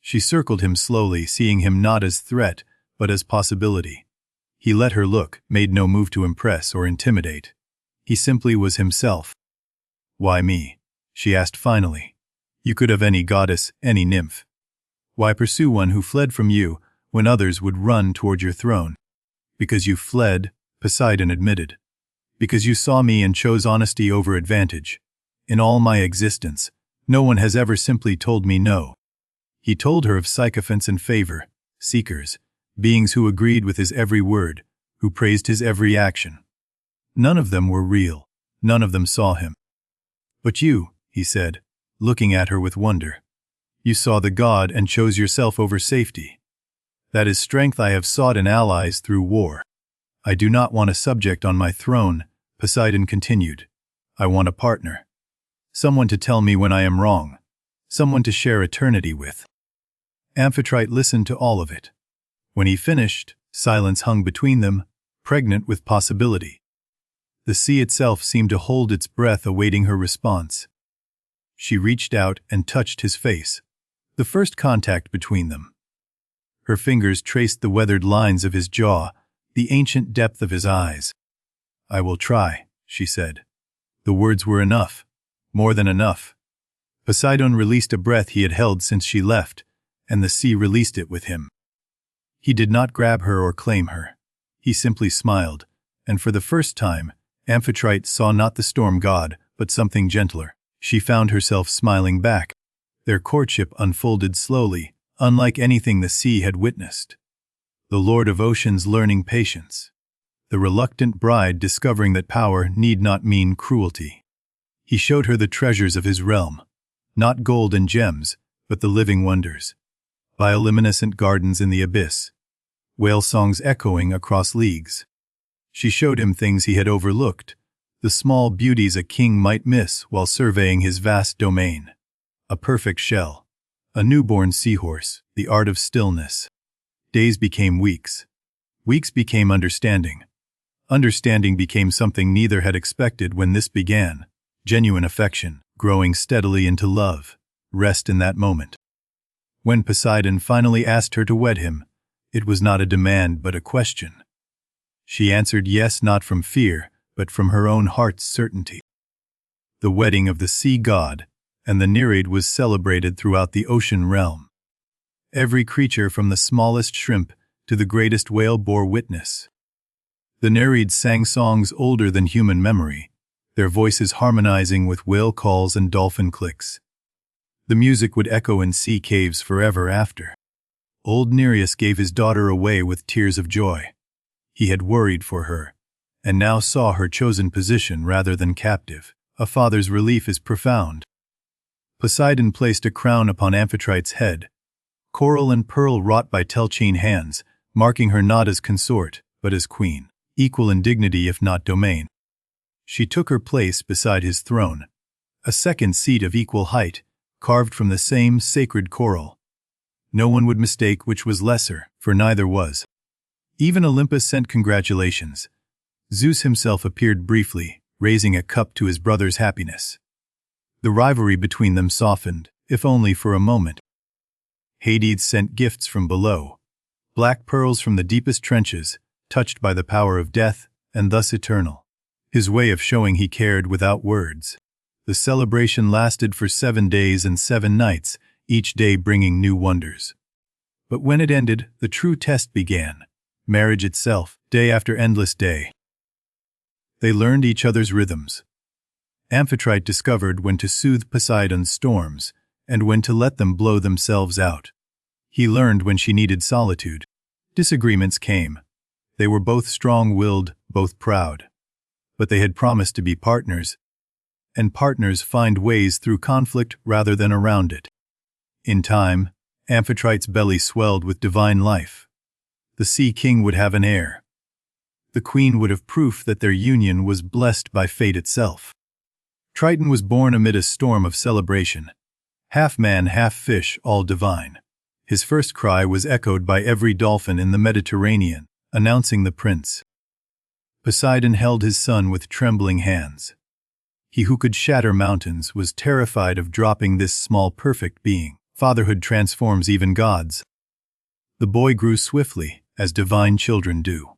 She circled him slowly, seeing him not as threat, but as possibility. He let her look, made no move to impress or intimidate. He simply was himself. Why me? She asked finally. You could have any goddess, any nymph. Why pursue one who fled from you when others would run toward your throne? Because you fled, Poseidon admitted. Because you saw me and chose honesty over advantage. In all my existence, no one has ever simply told me no. He told her of sycophants and favor, seekers, beings who agreed with his every word, who praised his every action. None of them were real. None of them saw him. But you, he said, looking at her with wonder. You saw the god and chose yourself over safety. That is strength I have sought in allies through war. I do not want a subject on my throne, Poseidon continued. I want a partner. Someone to tell me when I am wrong. Someone to share eternity with. Amphitrite listened to all of it. When he finished, silence hung between them, pregnant with possibility. The sea itself seemed to hold its breath awaiting her response. She reached out and touched his face, the first contact between them. Her fingers traced the weathered lines of his jaw, the ancient depth of his eyes. I will try, she said. The words were enough, more than enough. Poseidon released a breath he had held since she left, and the sea released it with him. He did not grab her or claim her. He simply smiled, and for the first time, Amphitrite saw not the storm god, but something gentler. She found herself smiling back. Their courtship unfolded slowly, unlike anything the sea had witnessed. The Lord of Oceans learning patience. The reluctant bride discovering that power need not mean cruelty. He showed her the treasures of his realm, not gold and gems, but the living wonders. Bioluminescent gardens in the abyss, whale songs echoing across leagues. She showed him things he had overlooked, the small beauties a king might miss while surveying his vast domain. A perfect shell, a newborn seahorse, the art of stillness. Days became weeks. Weeks became understanding. Understanding became something neither had expected when this began. Genuine affection, growing steadily into love. Rest in that moment. When Poseidon finally asked her to wed him, it was not a demand but a question. She answered yes, not from fear, but from her own heart's certainty. The wedding of the sea god and the Nereid was celebrated throughout the ocean realm. Every creature from the smallest shrimp to the greatest whale bore witness. The Nereids sang songs older than human memory, their voices harmonizing with whale calls and dolphin clicks. The music would echo in sea caves forever after. Old Nereus gave his daughter away with tears of joy. He had worried for her, and now saw her chosen position rather than captive. A father's relief is profound. Poseidon placed a crown upon Amphitrite's head, coral and pearl wrought by Telchine hands, marking her not as consort, but as queen, equal in dignity if not domain. She took her place beside his throne, a second seat of equal height, carved from the same sacred coral. No one would mistake which was lesser, for neither was. Even Olympus sent congratulations. Zeus himself appeared briefly, raising a cup to his brother's happiness. The rivalry between them softened, if only for a moment. Hades sent gifts from below, black pearls from the deepest trenches, touched by the power of death, and thus eternal. His way of showing he cared without words. The celebration lasted for 7 days and 7 nights, each day bringing new wonders. But when it ended, the true test began. Marriage itself, day after endless day. They learned each other's rhythms. Amphitrite discovered when to soothe Poseidon's storms, and when to let them blow themselves out. He learned when she needed solitude. Disagreements came. They were both strong-willed, both proud. But they had promised to be partners, and partners find ways through conflict rather than around it. In time, Amphitrite's belly swelled with divine life. The Sea King would have an heir. The Queen would have proof that their union was blessed by fate itself. Triton was born amid a storm of celebration. Half man, half fish, all divine. His first cry was echoed by every dolphin in the Mediterranean, announcing the prince. Poseidon held his son with trembling hands. He who could shatter mountains was terrified of dropping this small perfect being. Fatherhood transforms even gods. The boy grew swiftly, as divine children do.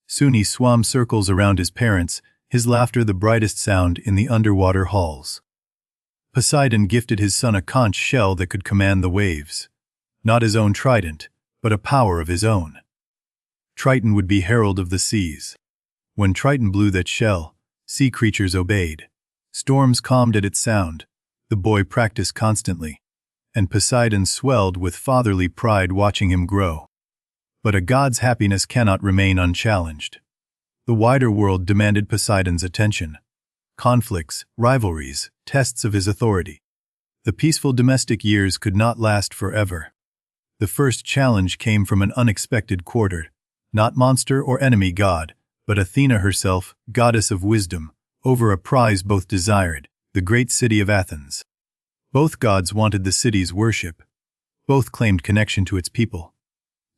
Soon he swam circles around his parents, his laughter the brightest sound in the underwater halls. Poseidon gifted his son a conch shell that could command the waves. Not his own trident, but a power of his own. Triton would be herald of the seas. When Triton blew that shell, sea creatures obeyed. Storms calmed at its sound. The boy practiced constantly, and Poseidon swelled with fatherly pride watching him grow. But a god's happiness cannot remain unchallenged. The wider world demanded Poseidon's attention. Conflicts, rivalries, tests of his authority. The peaceful domestic years could not last forever. The first challenge came from an unexpected quarter, Not monster or enemy god, but Athena herself, goddess of wisdom, over a prize both desired, the great city of Athens. Both gods wanted the city's worship. Both claimed connection to its people.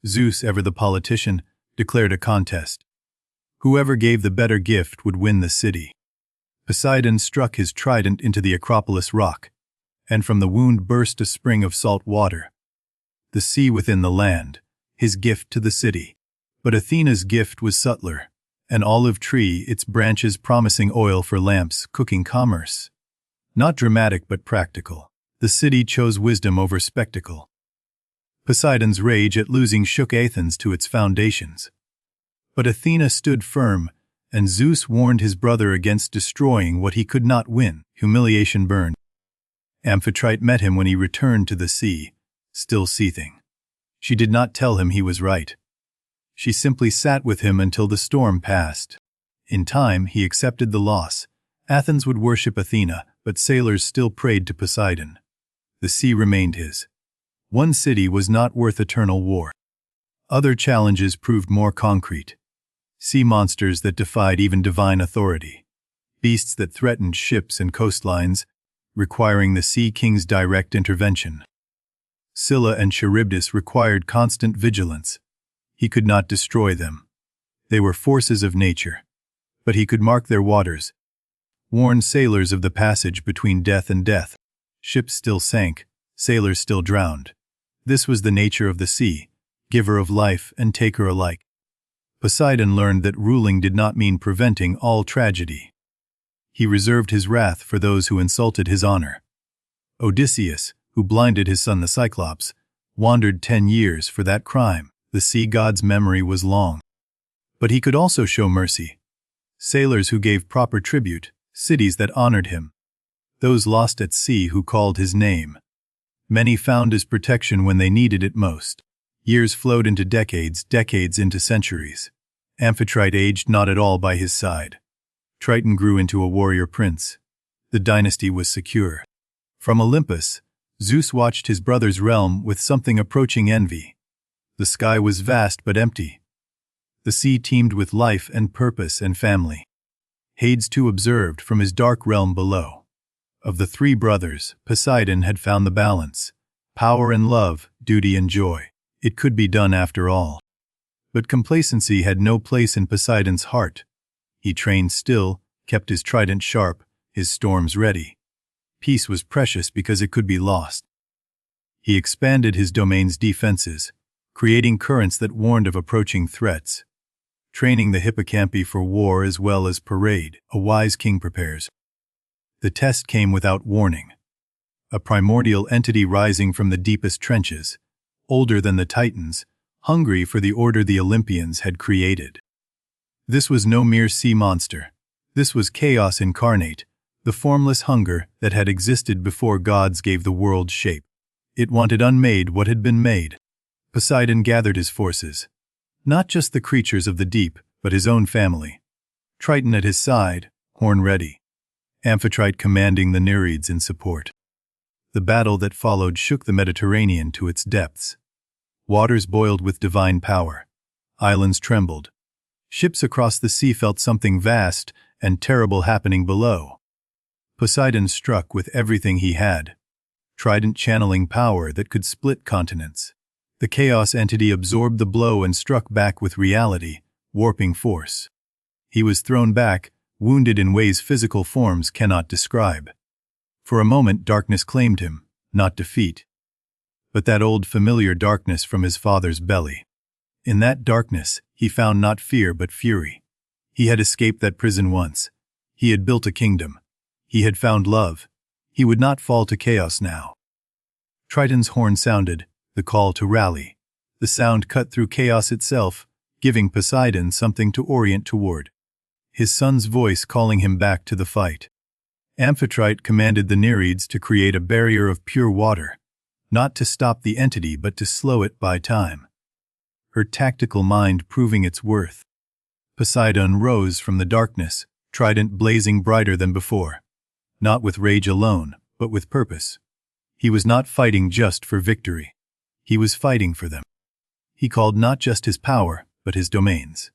Zeus, ever the politician, declared a contest. Whoever gave the better gift would win the city. Poseidon struck his trident into the Acropolis rock, and from the wound burst a spring of salt water. The sea within the land, his gift to the city. But Athena's gift was subtler, an olive tree, its branches promising oil for lamps, cooking commerce. Not dramatic but practical. The city chose wisdom over spectacle. Poseidon's rage at losing shook Athens to its foundations. But Athena stood firm, and Zeus warned his brother against destroying what he could not win. Humiliation burned. Amphitrite met him when he returned to the sea, still seething. She did not tell him he was right. She simply sat with him until the storm passed. In time, he accepted the loss. Athens would worship Athena, but sailors still prayed to Poseidon. The sea remained his. One city was not worth eternal war. Other challenges proved more concrete. Sea monsters that defied even divine authority. Beasts that threatened ships and coastlines, requiring the Sea King's direct intervention. Scylla and Charybdis required constant vigilance. He could not destroy them. They were forces of nature. But he could mark their waters, warn sailors of the passage between death and death. Ships still sank, sailors still drowned. This was the nature of the sea, giver of life and taker alike. Poseidon learned that ruling did not mean preventing all tragedy. He reserved his wrath for those who insulted his honor. Odysseus, who blinded his son the Cyclops, wandered 10 years for that crime. The sea god's memory was long. But he could also show mercy. Sailors who gave proper tribute, cities that honored him. Those lost at sea who called his name. Many found his protection when they needed it most. Years flowed into decades, decades into centuries. Amphitrite aged not at all by his side. Triton grew into a warrior prince. The dynasty was secure. From Olympus, Zeus watched his brother's realm with something approaching envy. The sky was vast but empty. The sea teemed with life and purpose and family. Hades too observed from his dark realm below. Of the 3 brothers, Poseidon had found the balance. Power and love, duty and joy. It could be done after all. But complacency had no place in Poseidon's heart. He trained still, kept his trident sharp, his storms ready. Peace was precious because it could be lost. He expanded his domain's defenses, creating currents that warned of approaching threats. Training the hippocampi for war as well as parade, a wise king prepares. The test came without warning. A primordial entity rising from the deepest trenches, older than the Titans, hungry for the order the Olympians had created. This was no mere sea monster. This was chaos incarnate, the formless hunger that had existed before gods gave the world shape. It wanted unmade what had been made. Poseidon gathered his forces. Not just the creatures of the deep, but his own family. Triton at his side, horn ready. Amphitrite commanding the Nereids in support. The battle that followed shook the Mediterranean to its depths. Waters boiled with divine power. Islands trembled. Ships across the sea felt something vast and terrible happening below. Poseidon struck with everything he had. Trident channeling power that could split continents. The chaos entity absorbed the blow and struck back with reality, warping force. He was thrown back, wounded in ways physical forms cannot describe. For a moment darkness claimed him, not defeat. But that old familiar darkness from his father's belly. In that darkness, he found not fear but fury. He had escaped that prison once. He had built a kingdom. He had found love. He would not fall to chaos now. Triton's horn sounded, the call to rally. The sound cut through chaos itself, giving Poseidon something to orient toward. His son's voice calling him back to the fight. Amphitrite commanded the Nereids to create a barrier of pure water, not to stop the entity but to slow it by time. Her tactical mind proving its worth. Poseidon rose from the darkness, trident blazing brighter than before. Not with rage alone, but with purpose. He was not fighting just for victory. He was fighting for them. He called not just his power, but his domains.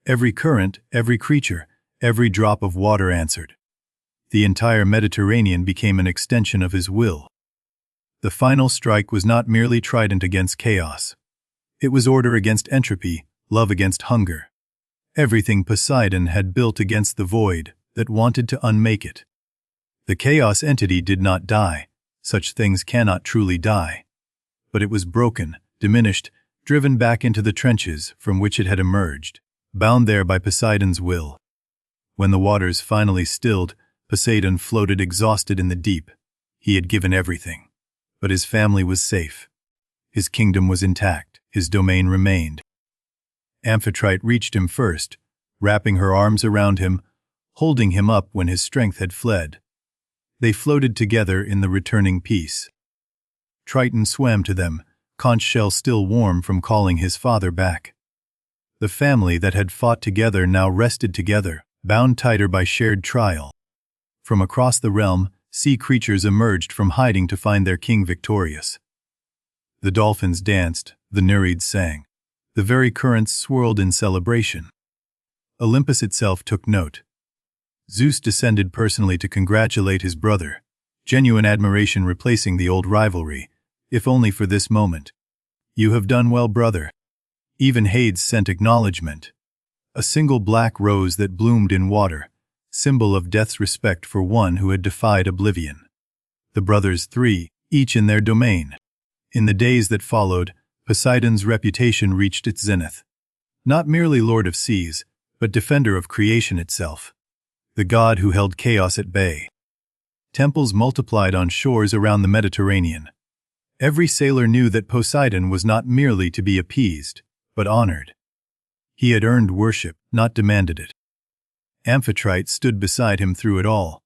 Every current, every creature, every drop of water answered. The entire Mediterranean became an extension of his will. The final strike was not merely trident against chaos. It was order against entropy, love against hunger. Everything Poseidon had built against the void that wanted to unmake it. The chaos entity did not die. Such things cannot truly die. But it was broken, diminished, driven back into the trenches from which it had emerged, bound there by Poseidon's will. When the waters finally stilled, Poseidon floated exhausted in the deep. He had given everything. But his family was safe. His kingdom was intact. His domain remained. Amphitrite reached him first, wrapping her arms around him, holding him up when his strength had fled. They floated together in the returning peace. Triton swam to them, conch shell still warm from calling his father back. The family that had fought together now rested together, bound tighter by shared trial. From across the realm, sea creatures emerged from hiding to find their king victorious. The dolphins danced, the Nereids sang. The very currents swirled in celebration. Olympus itself took note. Zeus descended personally to congratulate his brother, genuine admiration replacing the old rivalry, if only for this moment. "You have done well, brother." Even Hades sent acknowledgement. A single black rose that bloomed in water, symbol of death's respect for one who had defied oblivion. The brothers three, each in their domain. In the days that followed, Poseidon's reputation reached its zenith. Not merely lord of seas, but defender of creation itself. The god who held chaos at bay. Temples multiplied on shores around the Mediterranean. Every sailor knew that Poseidon was not merely to be appeased, but honored. He had earned worship, not demanded it. Amphitrite stood beside him through it all.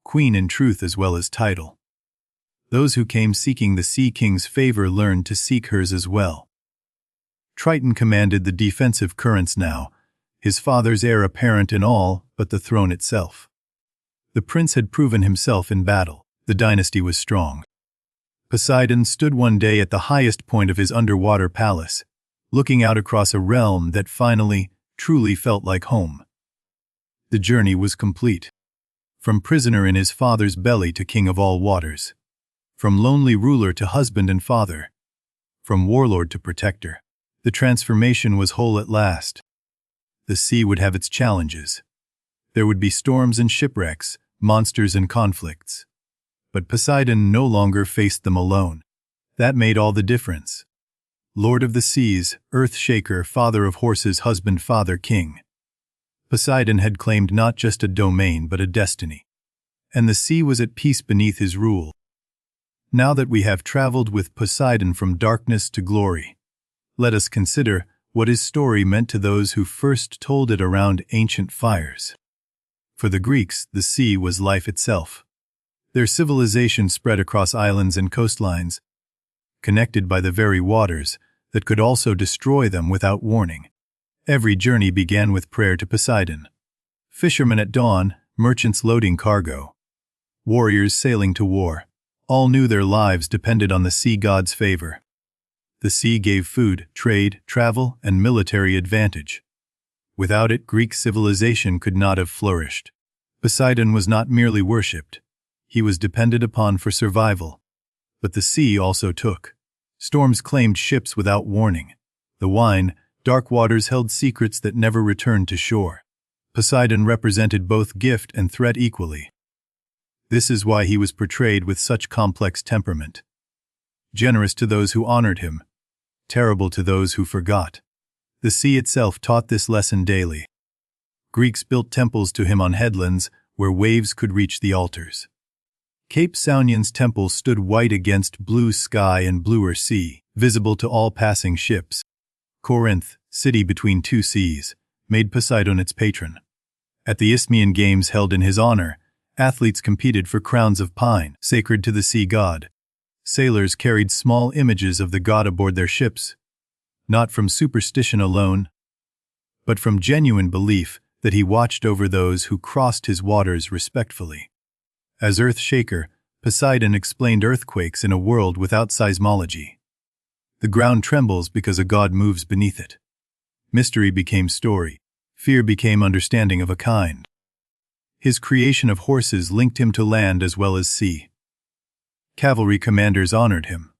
Queen in truth as well as title. Those who came seeking the Sea King's favor learned to seek hers as well. Triton commanded the defensive currents now, his father's heir apparent in all but the throne itself. The prince had proven himself in battle. The dynasty was strong. Poseidon stood one day at the highest point of his underwater palace, looking out across a realm that finally, truly felt like home. The journey was complete. From prisoner in his father's belly to king of all waters. From lonely ruler to husband and father. From warlord to protector. The transformation was whole at last. The sea would have its challenges. There would be storms and shipwrecks, monsters and conflicts. But Poseidon no longer faced them alone. That made all the difference. Lord of the seas, earth shaker, father of horses, husband, father, king. Poseidon had claimed not just a domain but a destiny. And the sea was at peace beneath his rule. Now that we have traveled with Poseidon from darkness to glory, let us consider what his story meant to those who first told it around ancient fires. For the Greeks, the sea was life itself. Their civilization spread across islands and coastlines, connected by the very waters that could also destroy them without warning. Every journey began with prayer to Poseidon. Fishermen at dawn, merchants loading cargo, warriors sailing to war. All knew their lives depended on the sea god's favor. The sea gave food, trade, travel, and military advantage. Without it, Greek civilization could not have flourished. Poseidon was not merely worshipped. He was depended upon for survival. But the sea also took. Storms claimed ships without warning. The wine, dark waters held secrets that never returned to shore. Poseidon represented both gift and threat equally. This is why he was portrayed with such complex temperament. Generous to those who honored him, terrible to those who forgot. The sea itself taught this lesson daily. Greeks built temples to him on headlands where waves could reach the altars. Cape Saunion's temple stood white against blue sky and bluer sea, visible to all passing ships. Corinth, city between two seas, made Poseidon its patron. At the Isthmian Games held in his honor, athletes competed for crowns of pine, sacred to the sea god. Sailors carried small images of the god aboard their ships, not from superstition alone, but from genuine belief that he watched over those who crossed his waters respectfully. As earth shaker, Poseidon explained earthquakes in a world without seismology. The ground trembles because a god moves beneath it. Mystery became story. Fear became understanding of a kind. His creation of horses linked him to land as well as sea. Cavalry commanders honored him.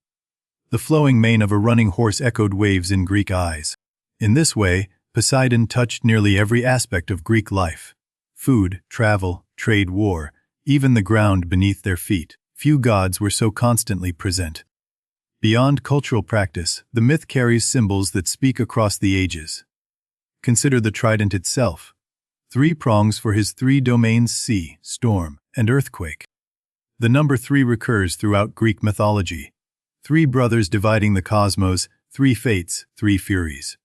The flowing mane of a running horse echoed waves in Greek eyes. In this way, Poseidon touched nearly every aspect of Greek life. Food, travel, trade, war, even the ground beneath their feet. Few gods were so constantly present. Beyond cultural practice, the myth carries symbols that speak across the ages. Consider the trident itself. 3 prongs for his 3 domains: sea, storm, and earthquake. The number 3 recurs throughout Greek mythology. 3 brothers dividing the cosmos, 3 fates, 3 furies.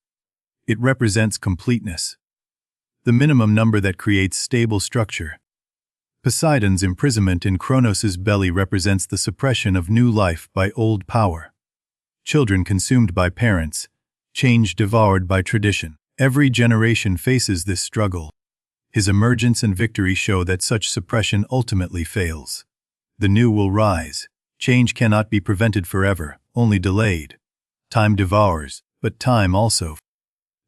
It represents completeness. The minimum number that creates stable structure. Poseidon's imprisonment in Kronos' belly represents the suppression of new life by old power. Children consumed by parents, change devoured by tradition. Every generation faces this struggle. His emergence and victory show that such suppression ultimately fails. The new will rise. Change cannot be prevented forever, only delayed. Time devours, but time also.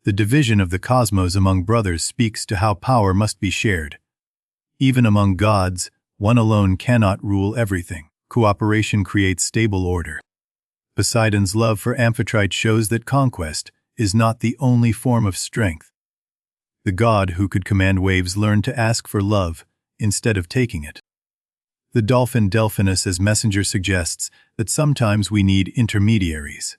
The division of the cosmos among brothers speaks to how power must be shared. Even among gods, one alone cannot rule everything. Cooperation creates stable order. Poseidon's love for Amphitrite shows that conquest is not the only form of strength. The god who could command waves learned to ask for love instead of taking it. The dolphin Delphinus as messenger suggests that sometimes we need intermediaries.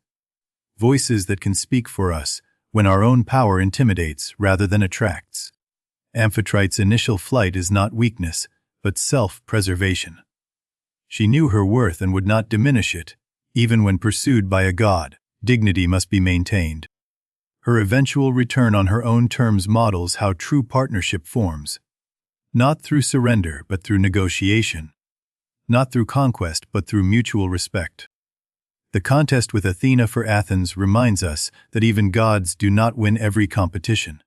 Voices that can speak for us when our own power intimidates rather than attracts. Amphitrite's initial flight is not weakness, but self-preservation. She knew her worth and would not diminish it, even when pursued by a god. Dignity must be maintained. Her eventual return on her own terms models how true partnership forms. Not through surrender, but through negotiation. Not through conquest, but through mutual respect. The contest with Athena for Athens reminds us that even gods do not win every competition.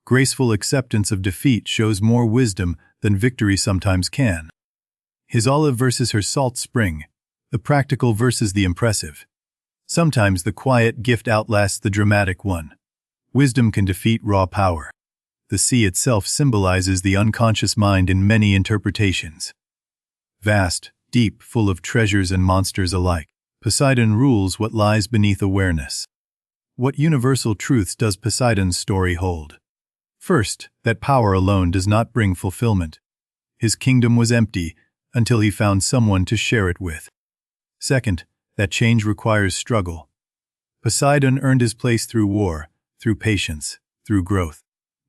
Graceful acceptance of defeat shows more wisdom than victory sometimes can. His olive versus her salt spring, the practical versus the impressive. Sometimes the quiet gift outlasts the dramatic one. Wisdom can defeat raw power. The sea itself symbolizes the unconscious mind in many interpretations. Vast, deep, full of treasures and monsters alike, Poseidon rules what lies beneath awareness. What universal truths does Poseidon's story hold? First, that power alone does not bring fulfillment. His kingdom was empty until he found someone to share it with. Second, that change requires struggle. Poseidon earned his place through war, through patience, through growth.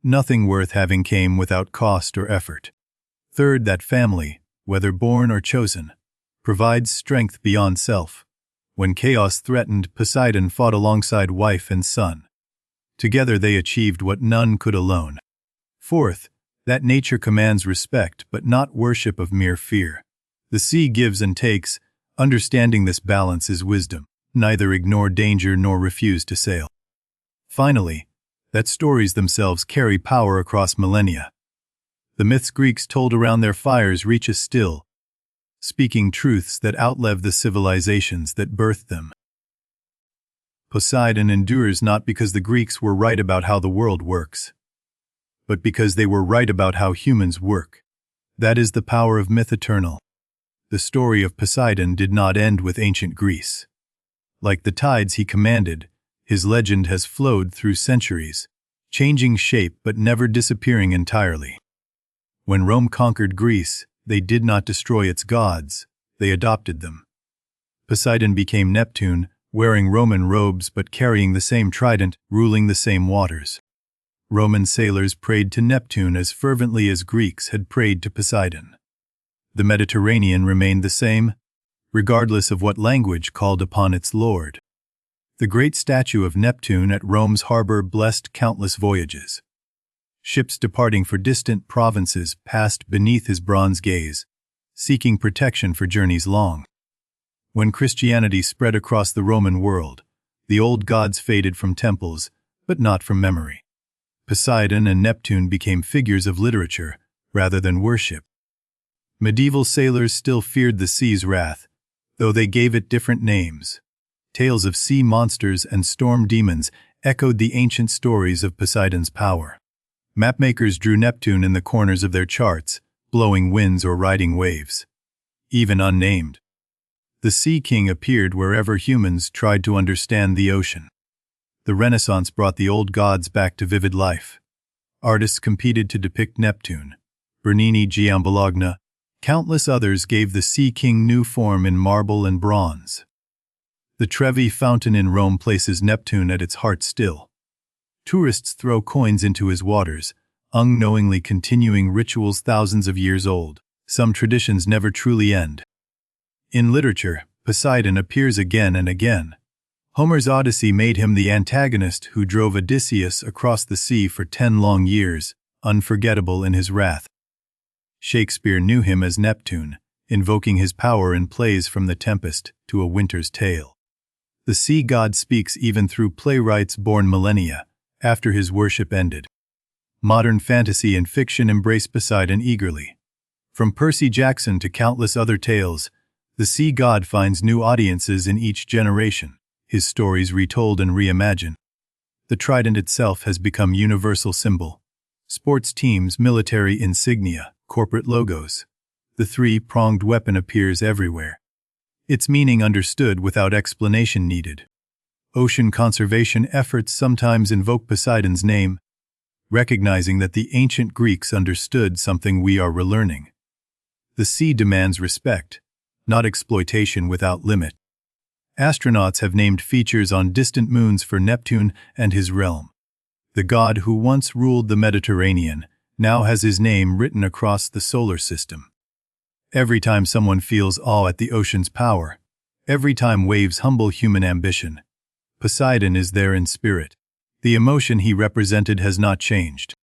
Nothing worth having came without cost or effort. Third, that family, whether born or chosen, provides strength beyond self. When chaos threatened, Poseidon fought alongside wife and son. Together they achieved what none could alone. Fourth, that nature commands respect but not worship of mere fear. The sea gives and takes. Understanding this balance is wisdom. Neither ignore danger nor refuse to sail. Finally, that stories themselves carry power across millennia. The myths Greeks told around their fires reach us still, speaking truths that outlive the civilizations that birthed them. Poseidon endures not because the Greeks were right about how the world works, but because they were right about how humans work. That is the power of myth eternal. The story of Poseidon did not end with ancient Greece. Like the tides he commanded, his legend has flowed through centuries, changing shape but never disappearing entirely. When Rome conquered Greece, they did not destroy its gods, they adopted them. Poseidon became Neptune, wearing Roman robes but carrying the same trident, ruling the same waters. Roman sailors prayed to Neptune as fervently as Greeks had prayed to Poseidon. The Mediterranean remained the same, regardless of what language called upon its lord. The great statue of Neptune at Rome's harbor blessed countless voyages. Ships departing for distant provinces passed beneath his bronze gaze, seeking protection for journeys long. When Christianity spread across the Roman world, the old gods faded from temples, but not from memory. Poseidon and Neptune became figures of literature rather than worship. Medieval sailors still feared the sea's wrath, though they gave it different names. Tales of sea monsters and storm demons echoed the ancient stories of Poseidon's power. Mapmakers drew Neptune in the corners of their charts, blowing winds or riding waves. Even unnamed. The Sea King appeared wherever humans tried to understand the ocean. The Renaissance brought the old gods back to vivid life. Artists competed to depict Neptune. Bernini, Giambologna, countless others gave the Sea King new form in marble and bronze. The Trevi Fountain in Rome places Neptune at its heart still. Tourists throw coins into his waters, unknowingly continuing rituals thousands of years old. Some traditions never truly end. In literature, Poseidon appears again and again. Homer's Odyssey made him the antagonist who drove Odysseus across the sea for 10 long years, unforgettable in his wrath. Shakespeare knew him as Neptune, invoking his power in plays from The Tempest to A Winter's Tale. The sea god speaks even through playwrights born millennia after his worship ended. Modern fantasy and fiction embrace Poseidon eagerly. From Percy Jackson to countless other tales, the sea god finds new audiences in each generation, his stories retold and reimagined. The trident itself has become universal symbol. Sports teams, military insignia, corporate logos. The three-pronged weapon appears everywhere. Its meaning understood without explanation needed. Ocean conservation efforts sometimes invoke Poseidon's name, recognizing that the ancient Greeks understood something we are relearning. The sea demands respect, not exploitation without limit. Astronauts have named features on distant moons for Neptune and his realm. The god who once ruled the Mediterranean now has his name written across the solar system. Every time someone feels awe at the ocean's power, every time waves humble human ambition, Poseidon is there in spirit. The emotion he represented has not changed.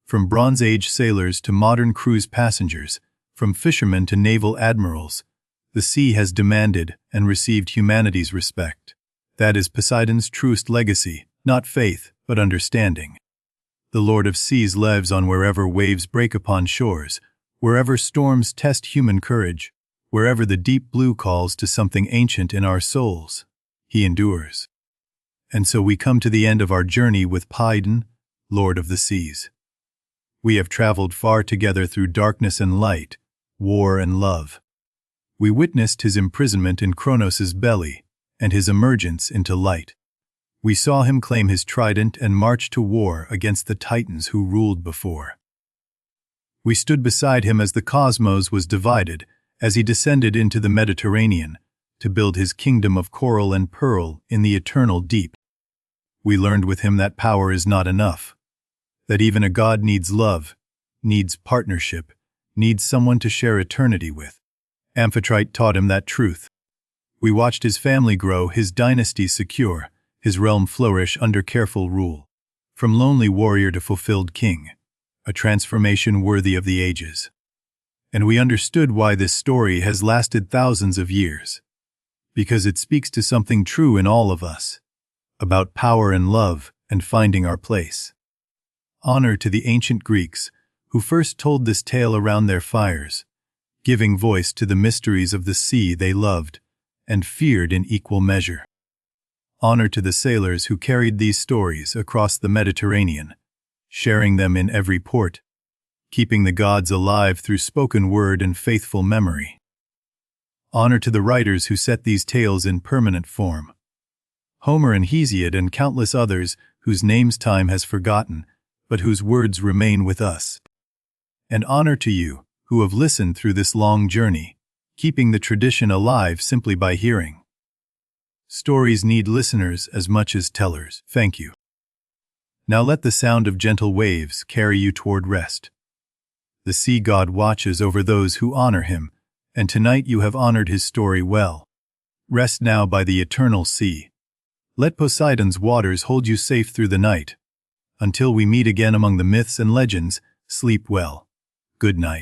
From Bronze Age sailors to modern cruise passengers, from fishermen to naval admirals, the sea has demanded and received humanity's respect. That is Poseidon's truest legacy, not faith, but understanding. The Lord of Seas lives on wherever waves break upon shores, wherever storms test human courage, wherever the deep blue calls to something ancient in our souls. He endures. And so we come to the end of our journey with Poseidon, Lord of the Seas. We have traveled far together through darkness and light, war and love. We witnessed his imprisonment in Kronos' belly and his emergence into light. We saw him claim his trident and march to war against the titans who ruled before. We stood beside him as the cosmos was divided, as he descended into the Mediterranean to build his kingdom of coral and pearl in the eternal deep. We learned with him that power is not enough, that even a god needs love, needs partnership, needs someone to share eternity with. Amphitrite taught him that truth. We watched his family grow, his dynasty secure, his realm flourish under careful rule. From lonely warrior to fulfilled king, a transformation worthy of the ages. And we understood why this story has lasted thousands of years. Because it speaks to something true in all of us, about power and love and finding our place. Honor to the ancient Greeks, who first told this tale around their fires, giving voice to the mysteries of the sea they loved and feared in equal measure. Honor to the sailors who carried these stories across the Mediterranean, sharing them in every port, keeping the gods alive through spoken word and faithful memory. Honor to the writers who set these tales in permanent form. Homer and Hesiod and countless others whose names time has forgotten, but whose words remain with us. And honor to you, who have listened through this long journey, keeping the tradition alive simply by hearing. Stories need listeners as much as tellers. Thank you. Now let the sound of gentle waves carry you toward rest. The sea god watches over those who honor him, and tonight you have honored his story well. Rest now by the eternal sea. Let Poseidon's waters hold you safe through the night. Until we meet again among the myths and legends, sleep well. Good night.